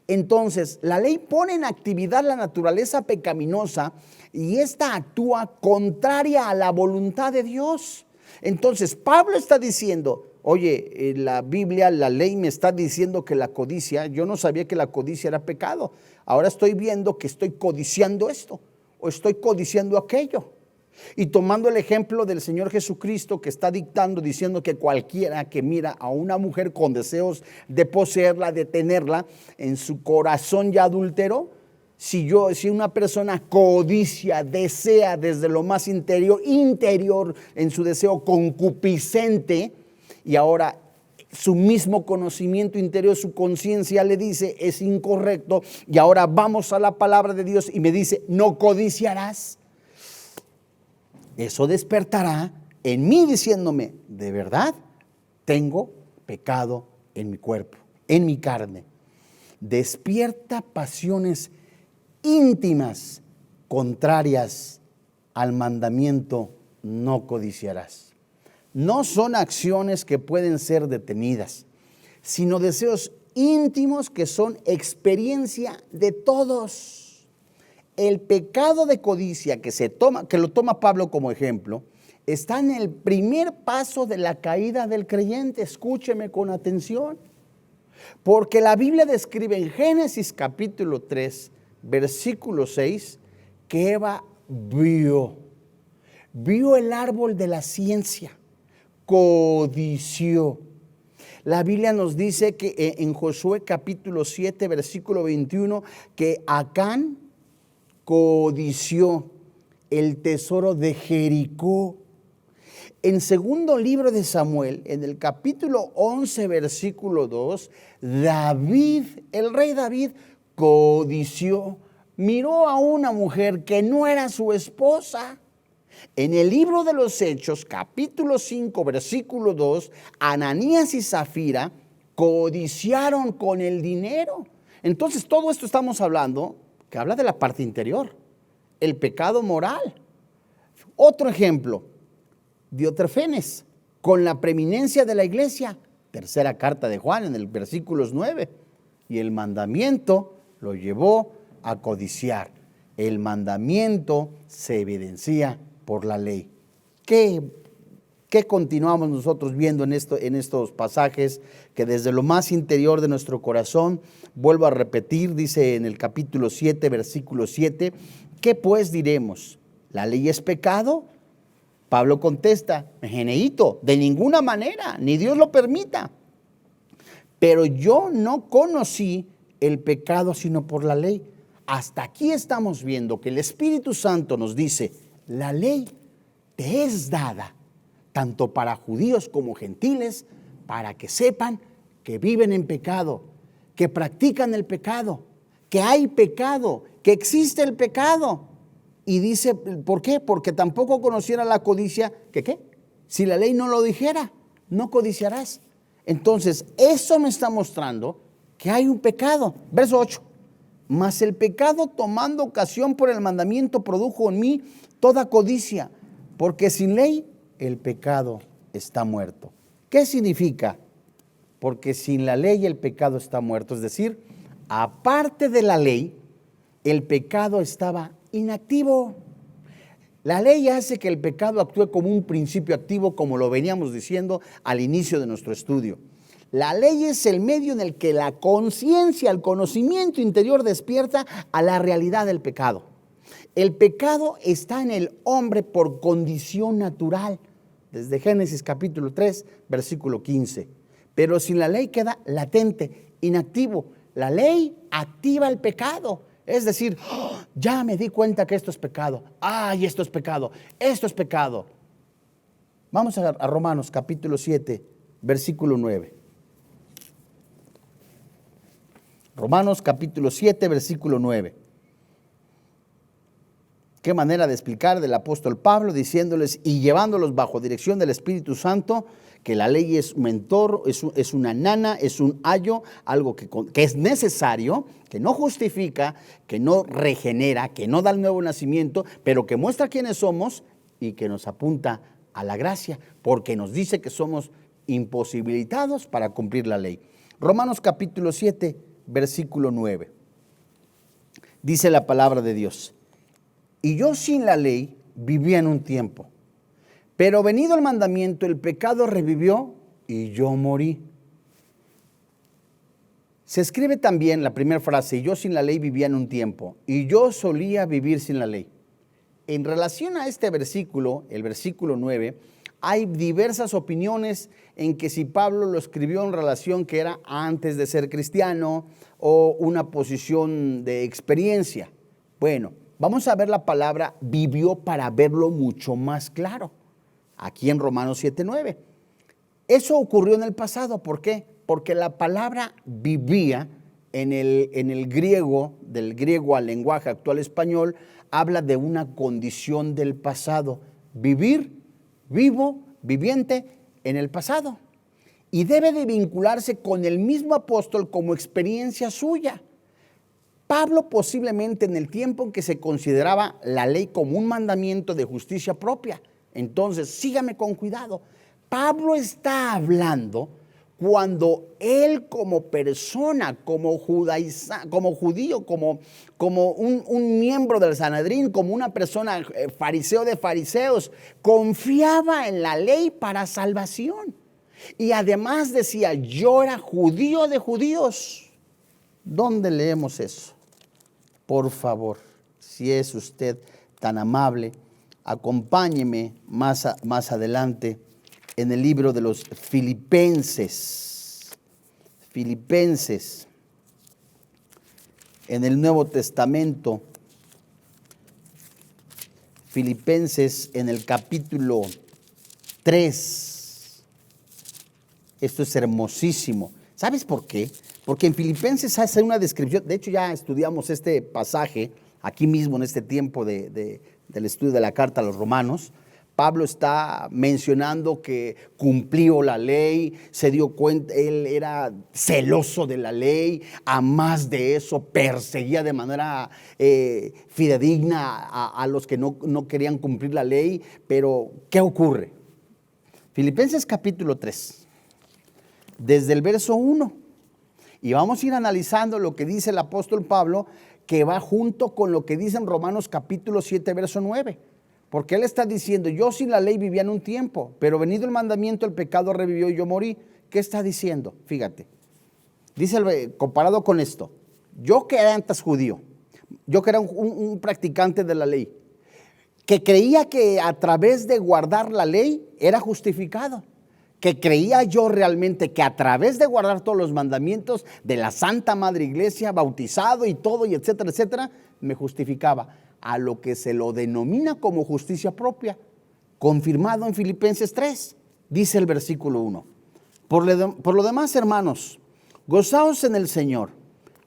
Entonces, la ley pone en actividad la naturaleza pecaminosa y esta actúa contraria a la voluntad de Dios. Entonces, Pablo está diciendo, oye, la Biblia, la ley me está diciendo que la codicia, yo no sabía que la codicia era pecado. Ahora estoy viendo que estoy codiciando esto o estoy codiciando aquello. Y tomando el ejemplo del Señor Jesucristo, que está dictando, diciendo que cualquiera que mira a una mujer con deseos de poseerla, de tenerla, en su corazón ya adúltero, si una persona codicia, desea desde lo más interior en su deseo concupiscente, y ahora su mismo conocimiento interior, su conciencia le dice es incorrecto, y ahora vamos a la palabra de Dios y me dice no codiciarás. Eso despertará en mí diciéndome, de verdad, tengo pecado en mi cuerpo, en mi carne. Despierta pasiones íntimas contrarias al mandamiento, no codiciarás. No son acciones que pueden ser detenidas, sino deseos íntimos que son experiencia de todos. El pecado de codicia que lo toma Pablo como ejemplo, está en el primer paso de la caída del creyente. Escúcheme con atención, porque la Biblia describe en Génesis capítulo 3, versículo 6, que Eva vio el árbol de la ciencia, codició. La Biblia nos dice que en Josué capítulo 7, versículo 21, que Acán codició el tesoro de Jericó. En segundo libro de Samuel, en el capítulo 11, versículo 2, David, el rey David, codició, miró a una mujer que no era su esposa. En el libro de los Hechos, capítulo 5, versículo 2, Ananías y Zafira codiciaron con el dinero. Entonces, todo esto estamos hablando, que habla de la parte interior, el pecado moral. Otro ejemplo, Diotrefenes, con la preeminencia de la iglesia, tercera carta de Juan, en el versículos 9, y el mandamiento lo llevó a codiciar. El mandamiento se evidencia por la ley. ¿Qué continuamos nosotros viendo en estos pasajes? Que desde lo más interior de nuestro corazón, vuelvo a repetir, dice en el capítulo 7, versículo 7, ¿qué pues diremos? ¿La ley es pecado? Pablo contesta, Geneito, de ninguna manera, ni Dios lo permita. Pero yo no conocí el pecado sino por la ley. Hasta aquí estamos viendo que el Espíritu Santo nos dice, la ley te es dada, tanto para judíos como gentiles, para que sepan que viven en pecado, que practican el pecado, que hay pecado, que existe el pecado. Y dice, ¿por qué? Porque tampoco conociera la codicia, ¿que qué? Si la ley no lo dijera, no codiciarás. Entonces, eso me está mostrando que hay un pecado. Verso 8. Mas el pecado, tomando ocasión por el mandamiento, produjo en mí toda codicia, porque sin ley el pecado está muerto. ¿Qué significa? Porque sin la ley el pecado está muerto. Es decir, aparte de la ley, el pecado estaba inactivo. La ley hace que el pecado actúe como un principio activo, como lo veníamos diciendo al inicio de nuestro estudio. La ley es el medio en el que la conciencia, el conocimiento interior despierta a la realidad del pecado. El pecado está en el hombre por condición natural, desde Génesis capítulo 3, versículo 15. Pero sin la ley queda latente, inactivo. La ley activa el pecado. Es decir, ya me di cuenta que esto es pecado. Ay, esto es pecado. Esto es pecado. Vamos a Romanos capítulo 7, versículo 9. Romanos capítulo 7, versículo 9. Qué manera de explicar del apóstol Pablo, diciéndoles y llevándolos bajo dirección del Espíritu Santo, que la ley es un mentor, es una nana, es un ayo, algo que es necesario, que no justifica, que no regenera, que no da el nuevo nacimiento, pero que muestra quiénes somos y que nos apunta a la gracia, porque nos dice que somos imposibilitados para cumplir la ley. Romanos capítulo 7, versículo 9. Dice la palabra de Dios. Y yo sin la ley vivía en un tiempo, pero venido el mandamiento, el pecado revivió y yo morí. Se escribe también la primera frase, yo sin la ley vivía en un tiempo, y yo solía vivir sin la ley. En relación a este versículo, el versículo 9, hay diversas opiniones en que si Pablo lo escribió en relación que era antes de ser cristiano o una posición de experiencia. Bueno, vamos a ver la palabra vivió para verlo mucho más claro. Aquí en Romanos 7:9. Eso ocurrió en el pasado. ¿Por qué? Porque la palabra vivía en el griego, del griego al lenguaje actual español, habla de una condición del pasado. Vivir, vivo, viviente en el pasado. Y debe de vincularse con el mismo apóstol como experiencia suya. Pablo posiblemente en el tiempo en que se consideraba la ley como un mandamiento de justicia propia. Entonces, sígame con cuidado. Pablo está hablando cuando él como persona, como judío, como un miembro del Sanedrín, como una persona fariseo de fariseos, confiaba en la ley para salvación. Y además decía, yo era judío de judíos. ¿Dónde leemos eso? Por favor, si es usted tan amable, acompáñeme más adelante en el libro de los Filipenses. Filipenses, en el Nuevo Testamento, Filipenses en el capítulo 3. Esto es hermosísimo. ¿Sabes por qué? Porque en Filipenses hace una descripción, de hecho ya estudiamos este pasaje aquí mismo en este tiempo del estudio de la carta a los Romanos. Pablo está mencionando que cumplió la ley, se dio cuenta, él era celoso de la ley, a más de eso perseguía de manera fidedigna a los que no querían cumplir la ley. Pero ¿qué ocurre? Filipenses capítulo 3, desde el verso 1, y vamos a ir analizando lo que dice el apóstol Pablo, que va junto con lo que dice en Romanos capítulo 7, verso 9. Porque él está diciendo, yo sin la ley vivía en un tiempo, pero venido el mandamiento, el pecado revivió y yo morí. ¿Qué está diciendo? Fíjate, dice, comparado con esto, yo que era antes judío, yo que era un practicante de la ley, que creía que a través de guardar la ley era justificado, que creía yo realmente que a través de guardar todos los mandamientos de la Santa Madre Iglesia, bautizado y todo, y etcétera, etcétera, me justificaba. A lo que se lo denomina como justicia propia, confirmado en Filipenses 3, dice el versículo 1. Por lo demás, hermanos, gozaos en el Señor.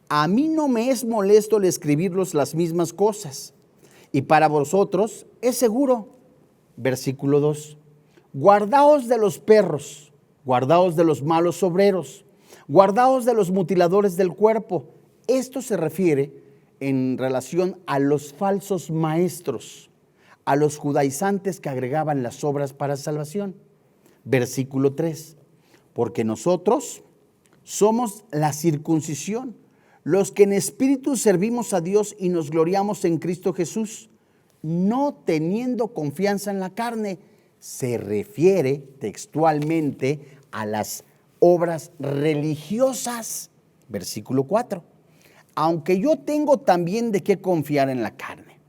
A mí no me es molesto el escribirlos las mismas cosas, y para vosotros es seguro. Versículo 2. Guardaos de los perros, guardaos de los malos obreros, guardaos de los mutiladores del cuerpo. Esto se refiere en relación a los falsos maestros, a los judaizantes que agregaban las obras para salvación. Versículo 3, porque nosotros somos la circuncisión, los que en espíritu servimos a Dios y nos gloriamos en Cristo Jesús, no teniendo confianza en la carne. Se refiere textualmente a las obras religiosas. Versículo 4. Aunque yo tengo también de qué confiar en la carne.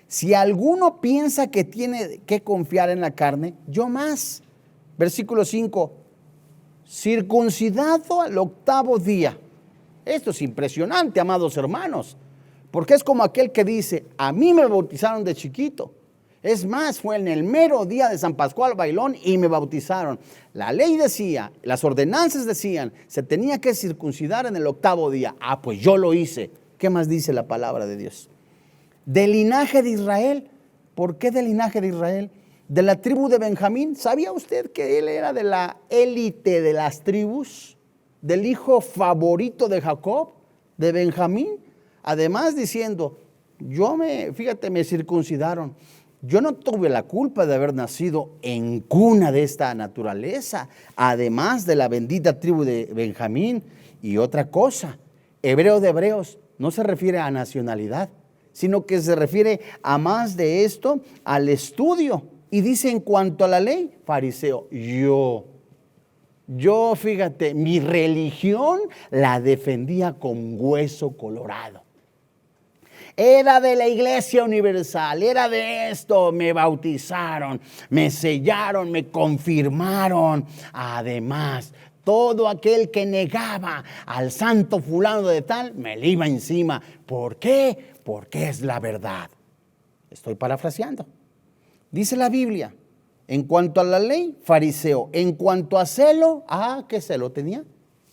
Si alguno piensa que tiene que confiar en la carne, yo más. Versículo 5. Circuncidado al 8º día. Esto es impresionante, amados hermanos, porque es como aquel que dice, a mí me bautizaron de chiquito. Es más, fue en el mero día de San Pascual Bailón y me bautizaron. La ley decía, las ordenanzas decían, se tenía que circuncidar en el 8º día. Ah, pues yo lo hice. ¿Qué más dice la palabra de Dios? Del linaje de Israel. ¿Por qué del linaje de Israel? De la tribu de Benjamín. ¿Sabía usted que él era de la élite de las tribus? Del hijo favorito de Jacob, de Benjamín. Además diciendo, fíjate, me circuncidaron. Yo no tuve la culpa de haber nacido en cuna de esta naturaleza, además de la bendita tribu de Benjamín. Y otra cosa, hebreo de hebreos no se refiere a nacionalidad, sino que se refiere a más de esto, al estudio. Y dice en cuanto a la ley, fariseo, yo fíjate, mi religión la defendía con hueso colorado. Era de la Iglesia Universal, era de esto, me bautizaron, me sellaron, me confirmaron. Además, todo aquel que negaba al santo fulano de tal, me le iba encima. ¿Por qué? Porque es la verdad. Estoy parafraseando. Dice la Biblia, en cuanto a la ley, fariseo. En cuanto a celo, ¿qué celo tenía?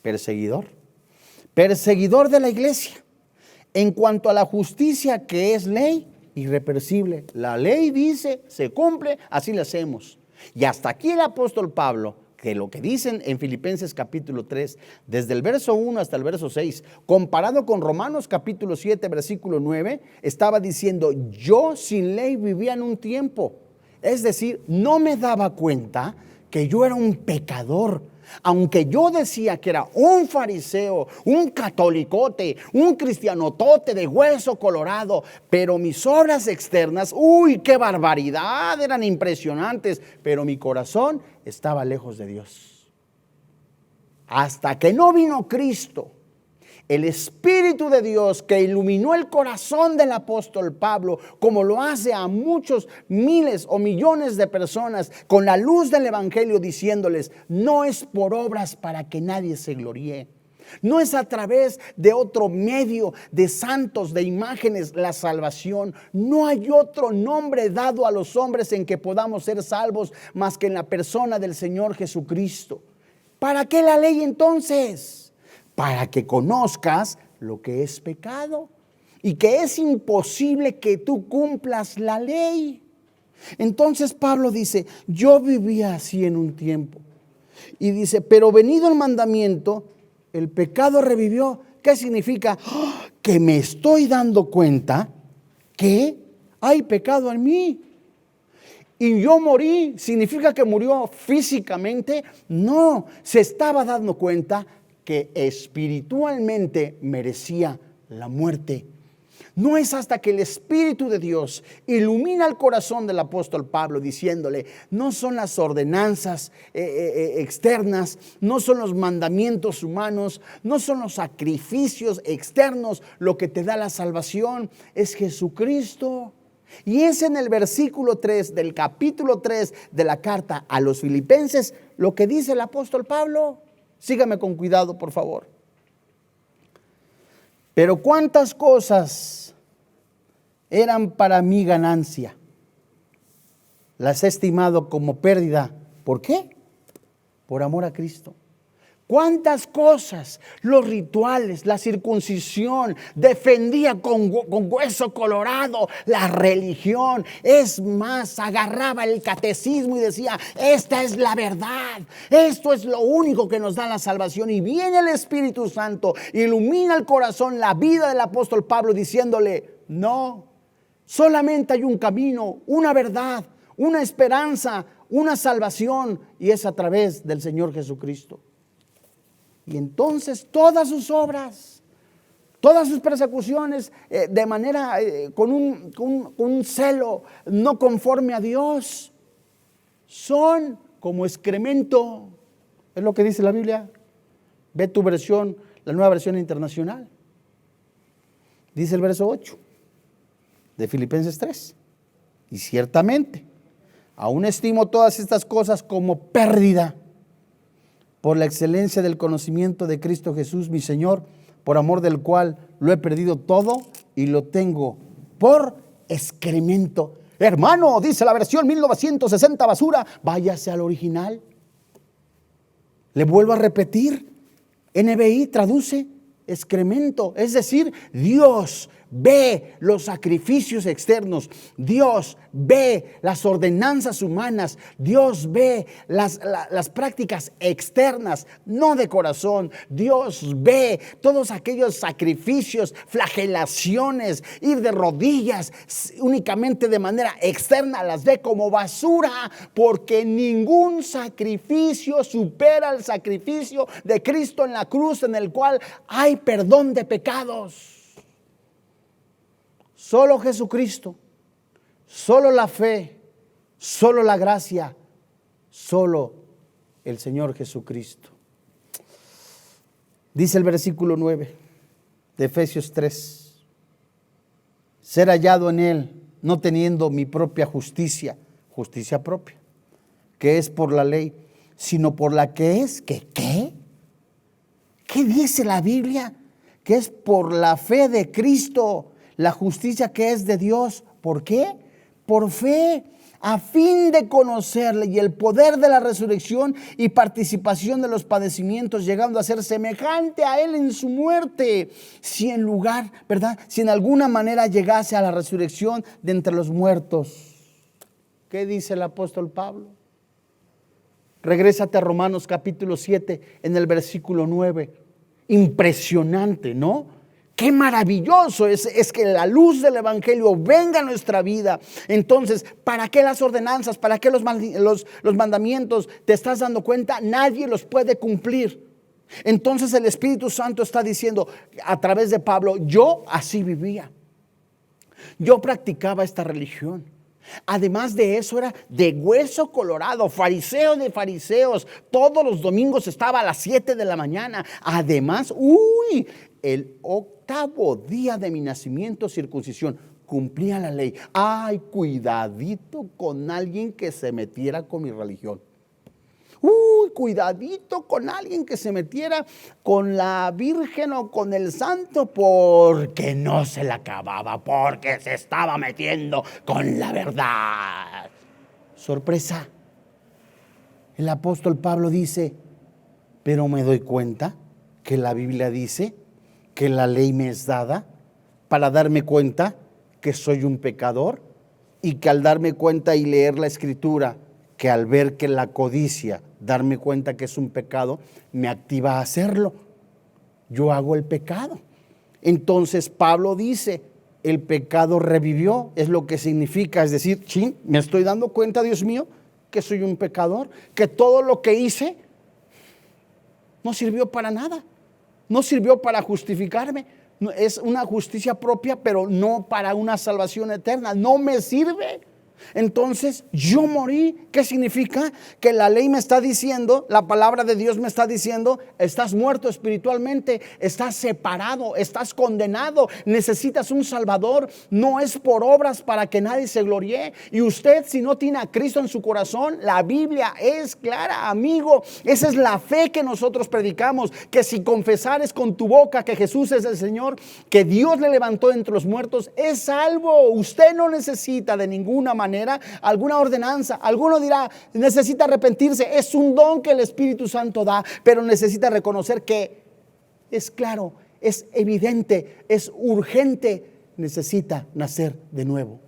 Perseguidor. Perseguidor de la iglesia. En cuanto a la justicia, que es ley, irreversible. La ley dice, se cumple, así la hacemos. Y hasta aquí el apóstol Pablo, que lo que dicen en Filipenses capítulo 3, desde el verso 1 hasta el verso 6, comparado con Romanos capítulo 7, versículo 9, estaba diciendo, yo sin ley vivía en un tiempo. Es decir, no me daba cuenta que yo era un pecador. Aunque yo decía que era un fariseo, un catolicote, un cristianotote de hueso colorado, pero mis obras externas, ¡uy, qué barbaridad! Eran impresionantes, pero mi corazón estaba lejos de Dios. Hasta que no vino Cristo, el Espíritu de Dios que iluminó el corazón del apóstol Pablo, como lo hace a muchos miles o millones de personas, con la luz del Evangelio diciéndoles, no es por obras para que nadie se gloríe. No es a través de otro medio, de santos, de imágenes, la salvación. No hay otro nombre dado a los hombres en que podamos ser salvos más que en la persona del Señor Jesucristo. ¿Para qué la ley entonces? Para que conozcas lo que es pecado y que es imposible que tú cumplas la ley. Entonces Pablo dice, yo vivía así en un tiempo. Y dice, pero venido el mandamiento, el pecado revivió. ¿Qué significa? Que me estoy dando cuenta que hay pecado en mí. Y yo morí. ¿Significa que murió físicamente? No, se estaba dando cuenta que espiritualmente merecía la muerte. No es hasta que el Espíritu de Dios ilumina el corazón del apóstol Pablo diciéndole, no son las ordenanzas externas, no son los mandamientos humanos, no son los sacrificios externos lo que te da la salvación, es Jesucristo. Y es en el versículo 3 del capítulo 3 de la carta a los Filipenses lo que dice el apóstol Pablo. Sígame con cuidado, por favor. Pero cuántas cosas eran para mi ganancia, las he estimado como pérdida. ¿Por qué? Por amor a Cristo. ¿Cuántas cosas? Los rituales, la circuncisión, defendía con hueso colorado la religión. Es más, agarraba el catecismo y decía, esta es la verdad, esto es lo único que nos da la salvación. Y viene el Espíritu Santo, ilumina el corazón, la vida del apóstol Pablo diciéndole, no, solamente hay un camino, una verdad, una esperanza, una salvación, y es a través del Señor Jesucristo. Y entonces todas sus obras, todas sus persecuciones, de manera, con un celo no conforme a Dios, son como excremento. Es lo que dice la Biblia. Ve tu versión, la Nueva Versión Internacional. Dice el verso 8 de Filipenses 3. Y ciertamente, aún estimo todas estas cosas como pérdida por la excelencia del conocimiento de Cristo Jesús, mi Señor, por amor del cual lo he perdido todo y lo tengo por excremento. Hermano, dice la versión 1960 basura, váyase al original. Le vuelvo a repetir, NBI traduce excremento, es decir, Dios ve los sacrificios externos, Dios ve las ordenanzas humanas, Dios ve las prácticas externas, no de corazón. Dios ve todos aquellos sacrificios, flagelaciones, ir de rodillas únicamente de manera externa, las ve como basura, porque ningún sacrificio supera el sacrificio de Cristo en la cruz, en el cual hay perdón de pecados. Solo Jesucristo, solo la fe, solo la gracia, solo el Señor Jesucristo. Dice el versículo 9 de Efesios 3, ser hallado en Él, no teniendo mi propia justicia, justicia propia, que es por la ley, sino por la que es, ¿que qué? ¿Qué dice la Biblia? Que es por la fe de Cristo, la justicia que es de Dios. ¿Por qué? Por fe, a fin de conocerle y el poder de la resurrección y participación de los padecimientos, llegando a ser semejante a Él en su muerte, si en lugar, ¿verdad? Si en alguna manera llegase a la resurrección de entre los muertos. ¿Qué dice el apóstol Pablo? Regrésate a Romanos capítulo 7 en el versículo 9. Impresionante, ¿no? Qué maravilloso es que la luz del Evangelio venga a nuestra vida. Entonces, ¿para qué las ordenanzas? ¿Para qué los mandamientos? ¿Te estás dando cuenta? Nadie los puede cumplir. Entonces el Espíritu Santo está diciendo a través de Pablo, yo así vivía. Yo practicaba esta religión. Además de eso, era de hueso colorado, fariseo de fariseos. Todos los domingos estaba a las 7 de la mañana. Además, el octavo día de mi nacimiento, circuncisión, cumplía la ley. Ay, cuidadito con alguien que se metiera con mi religión. cuidadito con alguien que se metiera con la Virgen o con el Santo, porque no se la acababa, porque se estaba metiendo con la verdad. Sorpresa. El apóstol Pablo dice, pero me doy cuenta que la Biblia dice que la ley me es dada para darme cuenta que soy un pecador, y que al darme cuenta y leer la Escritura, que al ver que la codicia, darme cuenta que es un pecado, me activa a hacerlo. Yo hago el pecado. Entonces Pablo dice, el pecado revivió, es lo que significa, es decir, chin, me estoy dando cuenta, Dios mío, que soy un pecador, que todo lo que hice no sirvió para nada, no sirvió para justificarme. Es una justicia propia, pero no para una salvación eterna. No me sirve. Entonces yo morí. ¿Qué significa? Que la ley me está diciendo, la palabra de Dios me está diciendo, estás muerto espiritualmente, estás separado, estás condenado, necesitas un Salvador. No es por obras para que nadie se gloríe. Y usted, si no tiene a Cristo en su corazón, la Biblia es clara, amigo. Esa es la fe que nosotros predicamos, que si confesares con tu boca que Jesús es el Señor, que Dios le levantó entre los muertos, es salvo. Usted no necesita de ninguna manera alguna ordenanza. Alguno dirá, necesita arrepentirse. Es un don que el Espíritu Santo da, pero necesita reconocer que es claro, es evidente, es urgente. Necesita nacer de nuevo.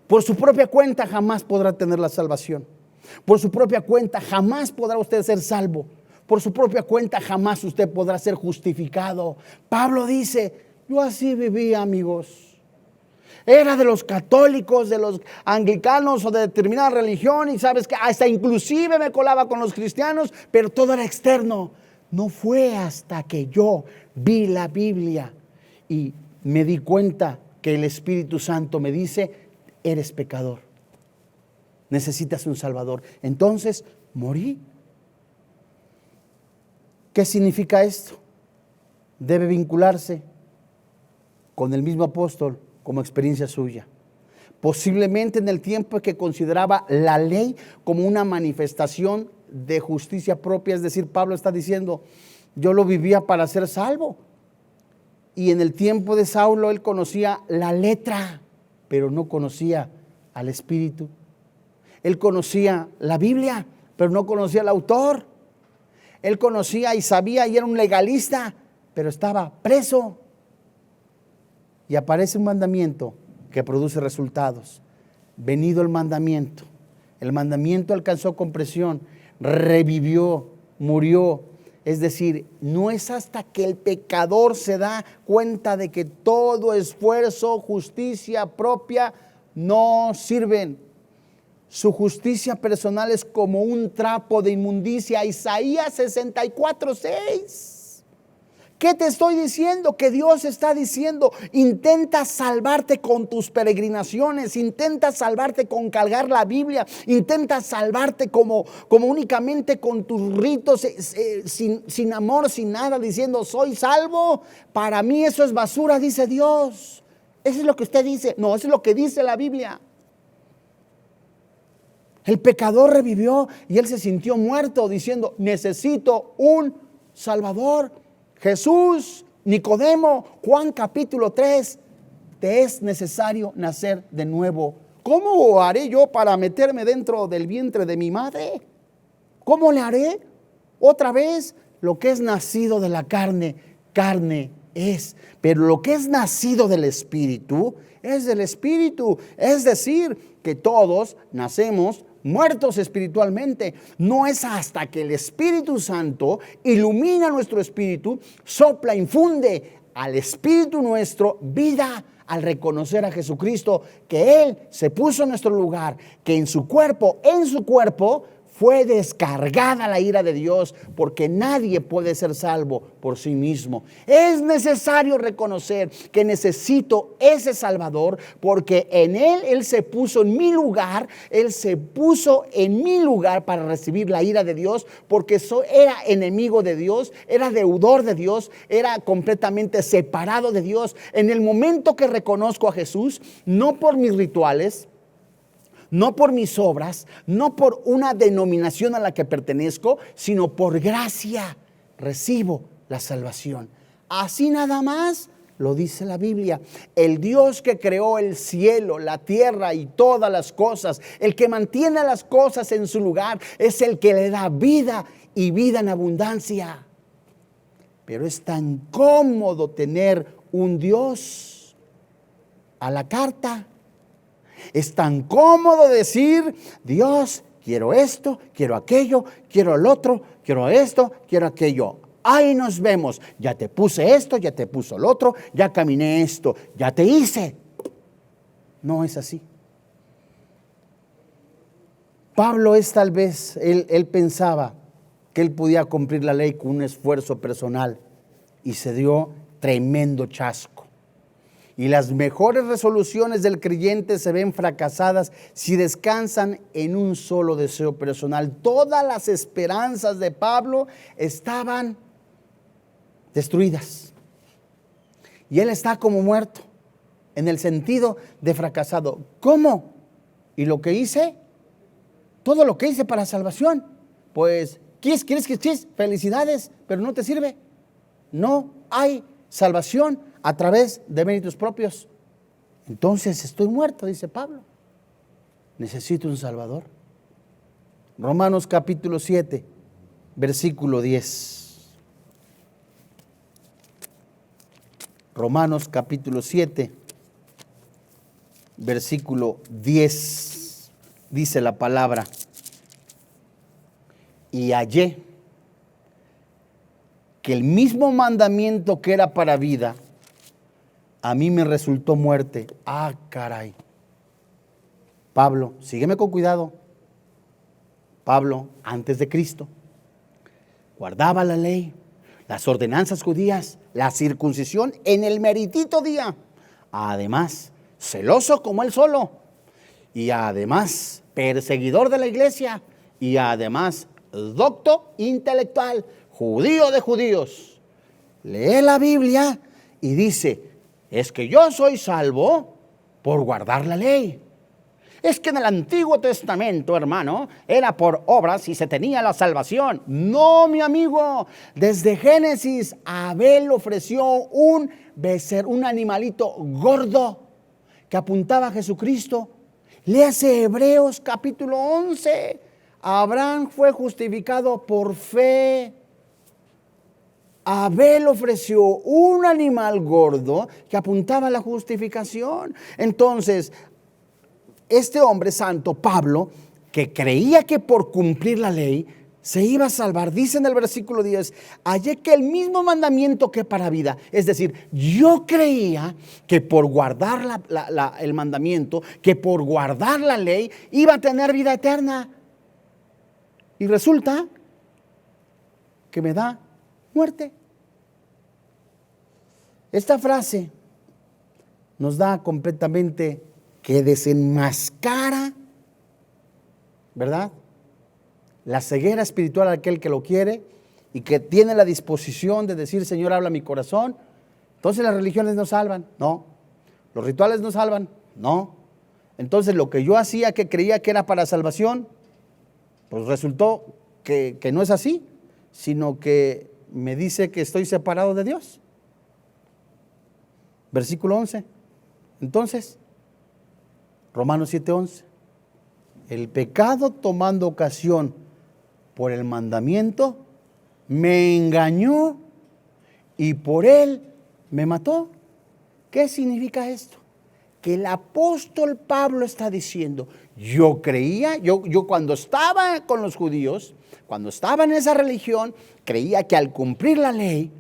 Por su propia cuenta jamás podrá tener la salvación. Por su propia cuenta jamás podrá usted ser salvo. Por su propia cuenta jamás usted podrá ser justificado. Pablo dice, yo así vivía, amigos. Era de los católicos, de los anglicanos o de determinada religión, y sabes que hasta inclusive me colaba con los cristianos, pero todo era externo. No fue hasta que yo vi la Biblia y me di cuenta que el Espíritu Santo me dice, eres pecador, necesitas un Salvador. Entonces morí. ¿Qué significa esto? Debe vincularse con el mismo apóstol como experiencia suya. Posiblemente en el tiempo que consideraba la ley como una manifestación de justicia propia, es decir, Pablo está diciendo, yo lo vivía para ser salvo. Y en el tiempo de Saulo él conocía la letra, pero no conocía al Espíritu. Él conocía la Biblia, pero no conocía al autor. Él conocía y sabía y era un legalista, pero estaba preso. Y aparece un mandamiento que produce resultados. Venido el mandamiento alcanzó compresión, revivió, murió. Es decir, no es hasta que el pecador se da cuenta de que todo esfuerzo, justicia propia no sirven. Su justicia personal es como un trapo de inmundicia. Isaías 64:6. ¿Qué te estoy diciendo? Que Dios está diciendo, intenta salvarte con tus peregrinaciones, intenta salvarte con cargar la Biblia, intenta salvarte como únicamente con tus ritos, sin amor, sin nada, diciendo soy salvo. Para mí eso es basura, dice Dios. Eso es lo que usted dice. No, eso es lo que dice la Biblia. El pecador revivió y él se sintió muerto diciendo, necesito un Salvador. Jesús, Nicodemo, Juan capítulo 3, te es necesario nacer de nuevo. ¿Cómo haré yo para meterme dentro del vientre de mi madre? ¿Cómo le haré? Otra vez, lo que es nacido de la carne, carne es. Pero lo que es nacido del Espíritu, es del Espíritu. Es decir, que todos nacemos muertos espiritualmente. No es hasta que el Espíritu Santo ilumina nuestro espíritu, sopla, infunde al espíritu nuestro vida al reconocer a Jesucristo, que Él se puso en nuestro lugar, que en su cuerpo fue descargada la ira de Dios, porque nadie puede ser salvo por sí mismo. Es necesario reconocer que necesito ese Salvador, porque en Él se puso en mi lugar, Él se puso en mi lugar para recibir la ira de Dios, porque era enemigo de Dios, era deudor de Dios, era completamente separado de Dios. En el momento que reconozco a Jesús, no por mis rituales, no por mis obras, no por una denominación a la que pertenezco, sino por gracia recibo la salvación. Así nada más lo dice la Biblia. El Dios que creó el cielo, la tierra y todas las cosas, el que mantiene las cosas en su lugar, es el que le da vida y vida en abundancia. Pero es tan cómodo tener un Dios a la carta. Es tan cómodo decir: Dios, quiero esto, quiero aquello, quiero el otro, quiero esto, quiero aquello. Ahí nos vemos, ya te puse esto, ya te puso el otro, ya caminé esto, ya te hice. No es así. Pablo es tal vez, él pensaba que él podía cumplir la ley con un esfuerzo personal y se dio tremendo chasco. Y las mejores resoluciones del creyente se ven fracasadas si descansan en un solo deseo personal. Todas las esperanzas de Pablo estaban destruidas. Y él está como muerto, en el sentido de fracasado. ¿Cómo? ¿Y lo que hice? Todo lo que hice para salvación. Pues, ¿quieres que felicidades? Pero no te sirve. No hay salvación a través de méritos propios. Entonces estoy muerto, dice Pablo. Necesito un Salvador. Romanos capítulo 7, versículo 10. Romanos capítulo 7, versículo 10, dice la palabra: y hallé que el mismo mandamiento que era para vida, a mí me resultó muerte. Ah, caray. Pablo, sígueme con cuidado. Pablo, antes de Cristo, guardaba la ley, las ordenanzas judías, la circuncisión en el meritito día. Además, celoso como él solo. Y además, perseguidor de la iglesia. Y además, docto intelectual, judío de judíos. Lee la Biblia y dice: es que yo soy salvo por guardar la ley. Es que en el Antiguo Testamento, hermano, era por obras y se tenía la salvación. No, mi amigo. Desde Génesis, Abel ofreció un animalito gordo que apuntaba a Jesucristo. Léase Hebreos capítulo 11. Abraham fue justificado por fe. Abel ofreció un animal gordo que apuntaba a la justificación. Entonces, este hombre santo, Pablo, que creía que por cumplir la ley se iba a salvar, dice en el versículo 10: hallé que el mismo mandamiento que para vida, es decir, yo creía que por guardar el mandamiento, que por guardar la ley, iba a tener vida eterna. Y resulta que me da muerte. Esta frase nos da completamente que desenmascara, ¿verdad?, la ceguera espiritual a aquel que lo quiere y que tiene la disposición de decir: Señor, habla mi corazón. Entonces las religiones no salvan, no. Los rituales no salvan, no. Entonces lo que yo hacía, que creía que era para salvación, pues resultó que no es así, sino que me dice que estoy separado de Dios. Versículo 11. Entonces, Romanos 7:11. El pecado, tomando ocasión por el mandamiento, me engañó y por él me mató. ¿Qué significa esto? Que el apóstol Pablo está diciendo: yo creía, yo cuando estaba con los judíos, cuando estaba en esa religión, creía que al cumplir la ley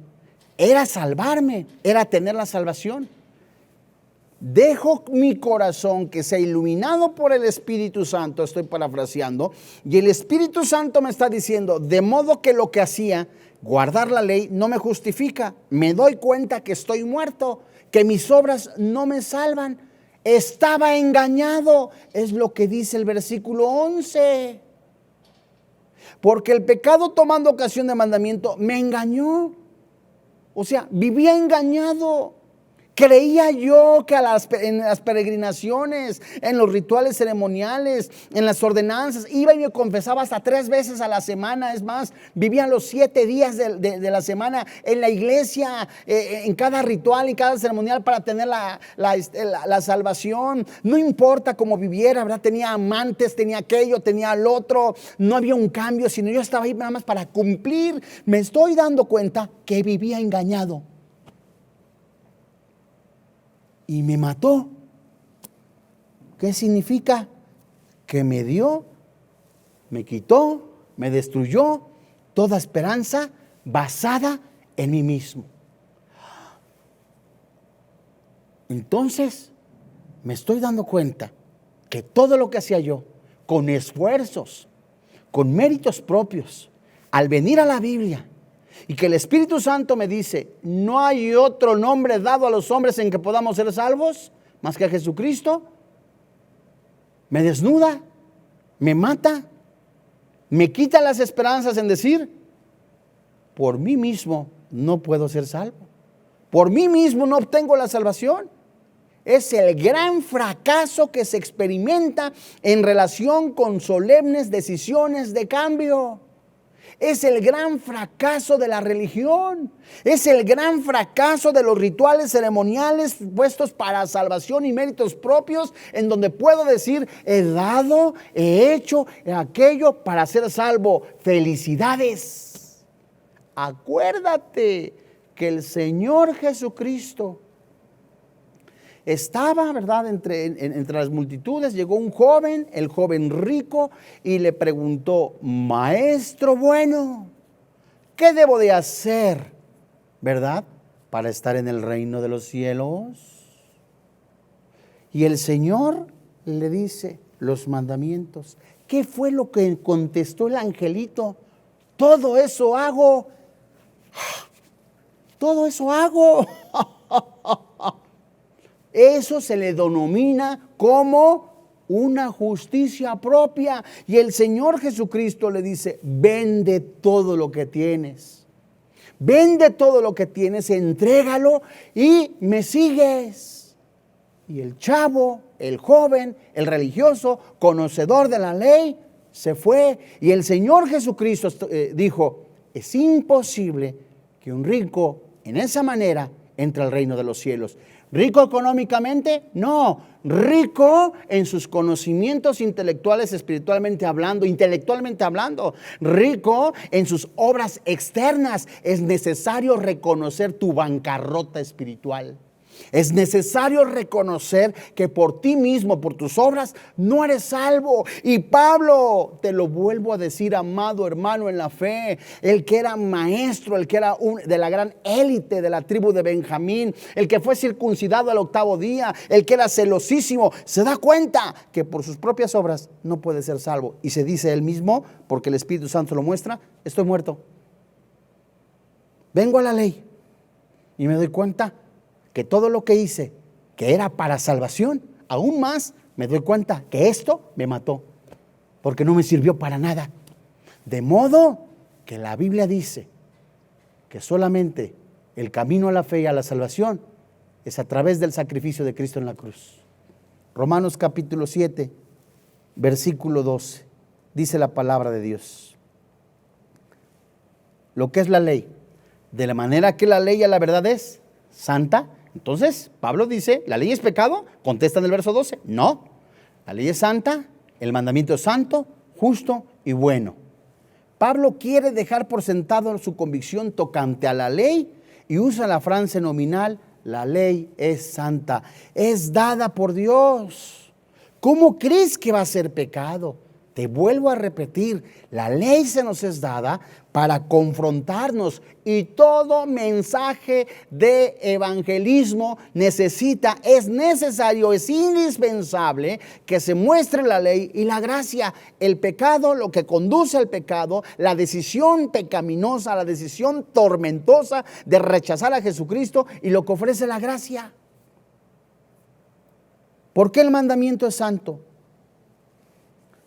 era salvarme, era tener la salvación. Dejo mi corazón que sea iluminado por el Espíritu Santo, estoy parafraseando, y el Espíritu Santo me está diciendo: de modo que lo que hacía, guardar la ley, no me justifica. Me doy cuenta que estoy muerto, que mis obras no me salvan. Estaba engañado, es lo que dice el versículo 11. Porque el pecado, tomando ocasión de mandamiento, me engañó. O sea, vivía engañado. Creía yo que en las peregrinaciones, en los rituales ceremoniales, en las ordenanzas, iba y me confesaba hasta 3 veces a la semana. Es más, vivía los 7 días de la semana en la iglesia, en cada ritual, en cada ceremonial, para tener la salvación. No importa cómo viviera, ¿verdad? Tenía amantes, tenía aquello, tenía el otro. No había un cambio, sino yo estaba ahí nada más para cumplir. Me estoy dando cuenta que vivía engañado. Y me mató. ¿Qué significa? Que me dio, me quitó, me destruyó toda esperanza basada en mí mismo. Entonces, me estoy dando cuenta que todo lo que hacía yo, con esfuerzos, con méritos propios, al venir a la Biblia, y que el Espíritu Santo me dice, no hay otro nombre dado a los hombres en que podamos ser salvos más que a Jesucristo, me desnuda, me mata, me quita las esperanzas en decir, por mí mismo no puedo ser salvo, por mí mismo no obtengo la salvación. Es el gran fracaso que se experimenta en relación con solemnes decisiones de cambio. Es el gran fracaso de la religión. Es el gran fracaso de los rituales ceremoniales puestos para salvación y méritos propios, en donde puedo decir, he dado, he hecho aquello para ser salvo. Felicidades. Acuérdate que el Señor Jesucristo estaba, ¿verdad?, entre las multitudes. Llegó un joven, el joven rico, y le preguntó, maestro bueno, ¿qué debo de hacer, verdad, para estar en el reino de los cielos? Y el Señor le dice los mandamientos. ¿Qué fue lo que contestó el angelito? Todo eso hago. Todo eso hago. Eso se le denomina como una justicia propia. Y el Señor Jesucristo le dice, vende todo lo que tienes. Vende todo lo que tienes, entrégalo y me sigues. Y el chavo, el joven, el religioso, conocedor de la ley, se fue. Y el Señor Jesucristo dijo, es imposible que un rico en esa manera entre al reino de los cielos. ¿Rico económicamente? No. Rico en sus conocimientos intelectuales, espiritualmente hablando, intelectualmente hablando. Rico en sus obras externas. Es necesario reconocer tu bancarrota espiritual. Es necesario reconocer que por ti mismo, por tus obras, no eres salvo. Y Pablo, te lo vuelvo a decir, amado hermano en la fe, el que era maestro, el que era de la gran élite de la tribu de Benjamín, el que fue circuncidado al 8º día, el que era celosísimo, se da cuenta que por sus propias obras no puede ser salvo. Y se dice él mismo, porque el Espíritu Santo lo muestra, estoy muerto. Vengo a la ley y me doy cuenta que todo lo que hice, que era para salvación, aún más me doy cuenta que esto me mató, porque no me sirvió para nada. De modo que la Biblia dice que solamente el camino a la fe y a la salvación es a través del sacrificio de Cristo en la cruz. Romanos capítulo 7, versículo 12, dice la palabra de Dios. Lo que es la ley, de la manera que la ley a la verdad es santa. Entonces, Pablo dice, ¿la ley es pecado? Contesta en el verso 12, no. La ley es santa, el mandamiento es santo, justo y bueno. Pablo quiere dejar por sentado su convicción tocante a la ley y usa la frase nominal, la ley es santa, es dada por Dios. ¿Cómo crees que va a ser pecado? Te vuelvo a repetir, la ley se nos es dada para confrontarnos, y todo mensaje de evangelismo es necesario, es indispensable que se muestre la ley y la gracia. El pecado, lo que conduce al pecado, la decisión pecaminosa, la decisión tormentosa de rechazar a Jesucristo, y lo que ofrece la gracia. ¿Por qué el mandamiento es santo?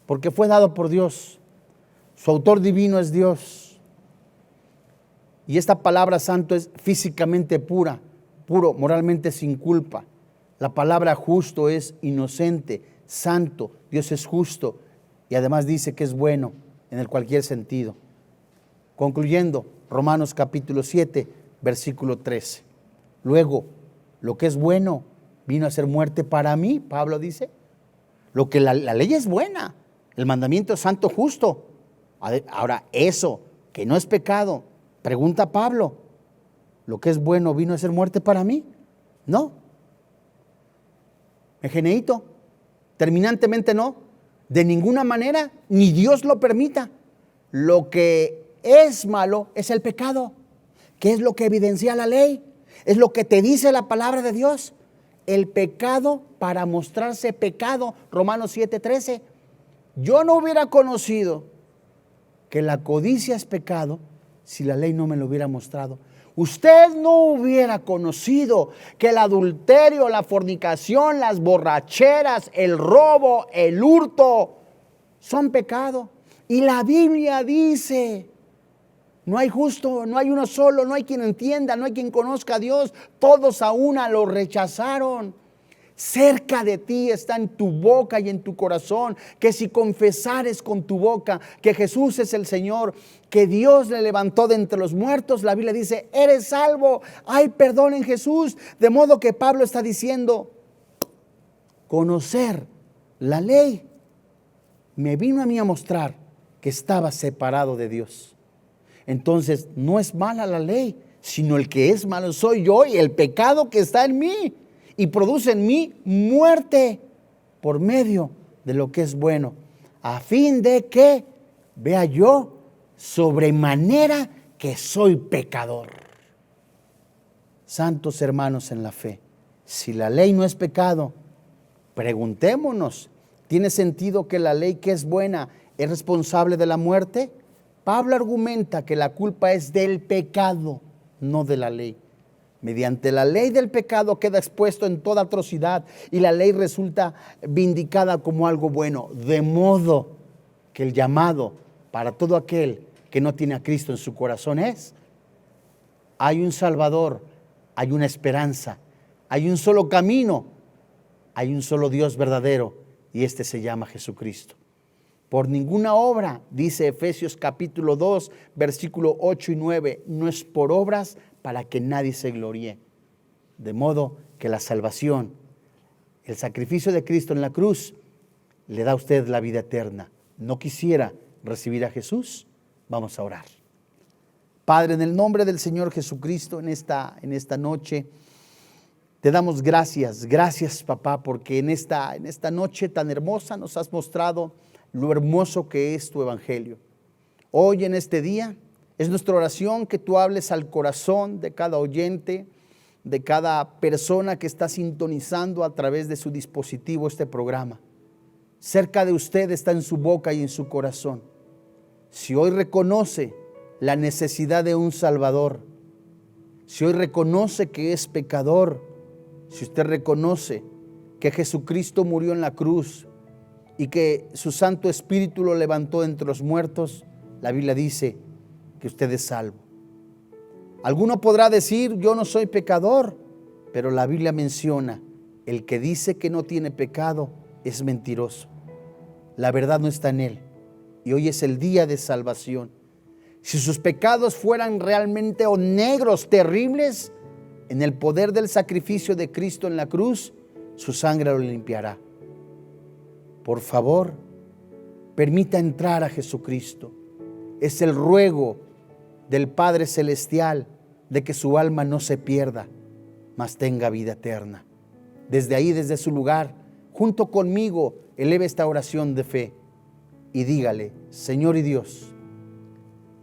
Porque fue dado por Dios. Su autor divino es Dios. Y esta palabra santo es físicamente pura. puro, moralmente sin culpa. La palabra justo es inocente, santo. Dios es justo y además dice que es bueno en el cualquier sentido. Concluyendo, Romanos capítulo 7, versículo 13. Luego, lo que es bueno vino a ser muerte para mí, Pablo dice. Lo que la ley es buena, el mandamiento es santo, justo. Ahora, eso que no es pecado, pregunta Pablo, ¿lo que es bueno vino a ser muerte para mí? No. Egeneito, terminantemente no. De ninguna manera, ni Dios lo permita. Lo que es malo es el pecado. ¿Qué es lo que evidencia la ley? Es lo que te dice la palabra de Dios. El pecado para mostrarse pecado. Romanos 7:13. Yo no hubiera conocido que la codicia es pecado si la ley no me lo hubiera mostrado. Usted no hubiera conocido que el adulterio, la fornicación, las borracheras, el robo, el hurto son pecado. Y la Biblia dice, no hay justo, no hay uno solo, no hay quien entienda, no hay quien conozca a Dios. Todos a una lo rechazaron. Cerca de ti está en tu boca y en tu corazón, que si confesares con tu boca que Jesús es el Señor, que Dios le levantó de entre los muertos, la Biblia dice, eres salvo, hay perdón en Jesús. De modo que Pablo está diciendo, conocer la ley me vino a mí a mostrar que estaba separado de Dios. Entonces no es mala la ley, sino el que es malo soy yo y el pecado que está en mí. Y produce en mí muerte por medio de lo que es bueno, a fin de que vea yo sobremanera que soy pecador. Santos hermanos en la fe, si la ley no es pecado, preguntémonos, ¿tiene sentido que la ley que es buena es responsable de la muerte? Pablo argumenta que la culpa es del pecado, no de la ley. Mediante la ley del pecado queda expuesto en toda atrocidad y la ley resulta vindicada como algo bueno, de modo que el llamado para todo aquel que no tiene a Cristo en su corazón es: hay un Salvador, hay una esperanza, hay un solo camino, hay un solo Dios verdadero y este se llama Jesucristo. Por ninguna obra, dice Efesios capítulo 2, versículo 8 y 9, no es por obras para que nadie se gloríe. De modo que la salvación, el sacrificio de Cristo en la cruz, le da a usted la vida eterna. ¿No quisiera recibir a Jesús? Vamos a orar. Padre, en el nombre del Señor Jesucristo, en esta noche, te damos gracias. Gracias, papá, porque en esta noche tan hermosa nos has mostrado lo hermoso que es tu evangelio. Hoy en este día es nuestra oración que tú hables al corazón de cada oyente, de cada persona que está sintonizando a través de su dispositivo este programa. Cerca de usted está en su boca y en su corazón. Si hoy reconoce la necesidad de un Salvador, si hoy reconoce que es pecador, si usted reconoce que Jesucristo murió en la cruz y que su Santo Espíritu lo levantó entre los muertos, la Biblia dice que usted es salvo. Alguno podrá decir, yo no soy pecador, pero la Biblia menciona, el que dice que no tiene pecado es mentiroso. La verdad no está en él. Y hoy es el día de salvación. Si sus pecados fueran realmente negros, terribles, en el poder del sacrificio de Cristo en la cruz, su sangre lo limpiará. Por favor, permita entrar a Jesucristo. Es el ruego del Padre Celestial de que su alma no se pierda, mas tenga vida eterna. Desde ahí, desde su lugar, junto conmigo, eleve esta oración de fe y dígale: Señor y Dios,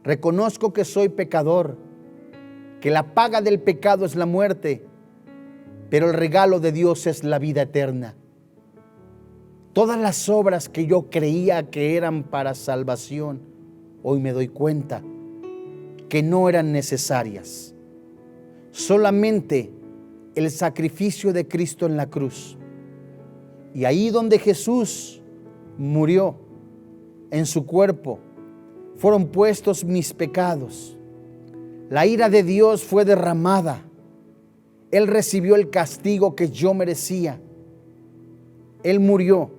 reconozco que soy pecador, que la paga del pecado es la muerte, pero el regalo de Dios es la vida eterna. Todas las obras que yo creía que eran para salvación, hoy me doy cuenta que no eran necesarias. Solamente el sacrificio de Cristo en la cruz. Y ahí donde Jesús murió, en su cuerpo, fueron puestos mis pecados. La ira de Dios fue derramada. Él recibió el castigo que yo merecía. Él murió,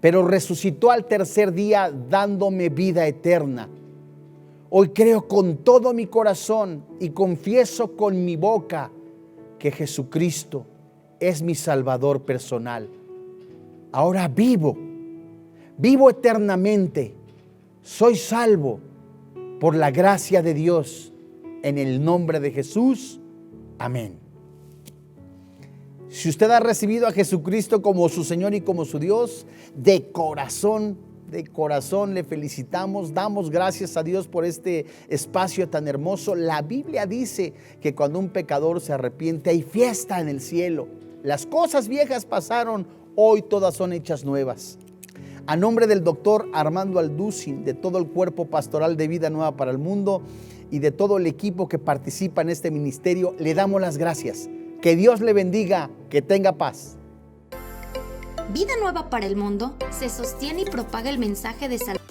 pero resucitó al tercer día dándome vida eterna. Hoy creo con todo mi corazón y confieso con mi boca que Jesucristo es mi Salvador personal. Ahora vivo eternamente. Soy salvo por la gracia de Dios. En el nombre de Jesús. Amén. Si usted ha recibido a Jesucristo como su Señor y como su Dios, de corazón le felicitamos, damos gracias a Dios por este espacio tan hermoso. La Biblia dice que cuando un pecador se arrepiente hay fiesta en el cielo. Las cosas viejas pasaron, hoy todas son hechas nuevas. A nombre del doctor Armando Alducin, de todo el cuerpo pastoral de Vida Nueva para el Mundo y de todo el equipo que participa en este ministerio, le damos las gracias. Que Dios le bendiga, que tenga paz. Vida Nueva para el Mundo se sostiene y propaga el mensaje de salvación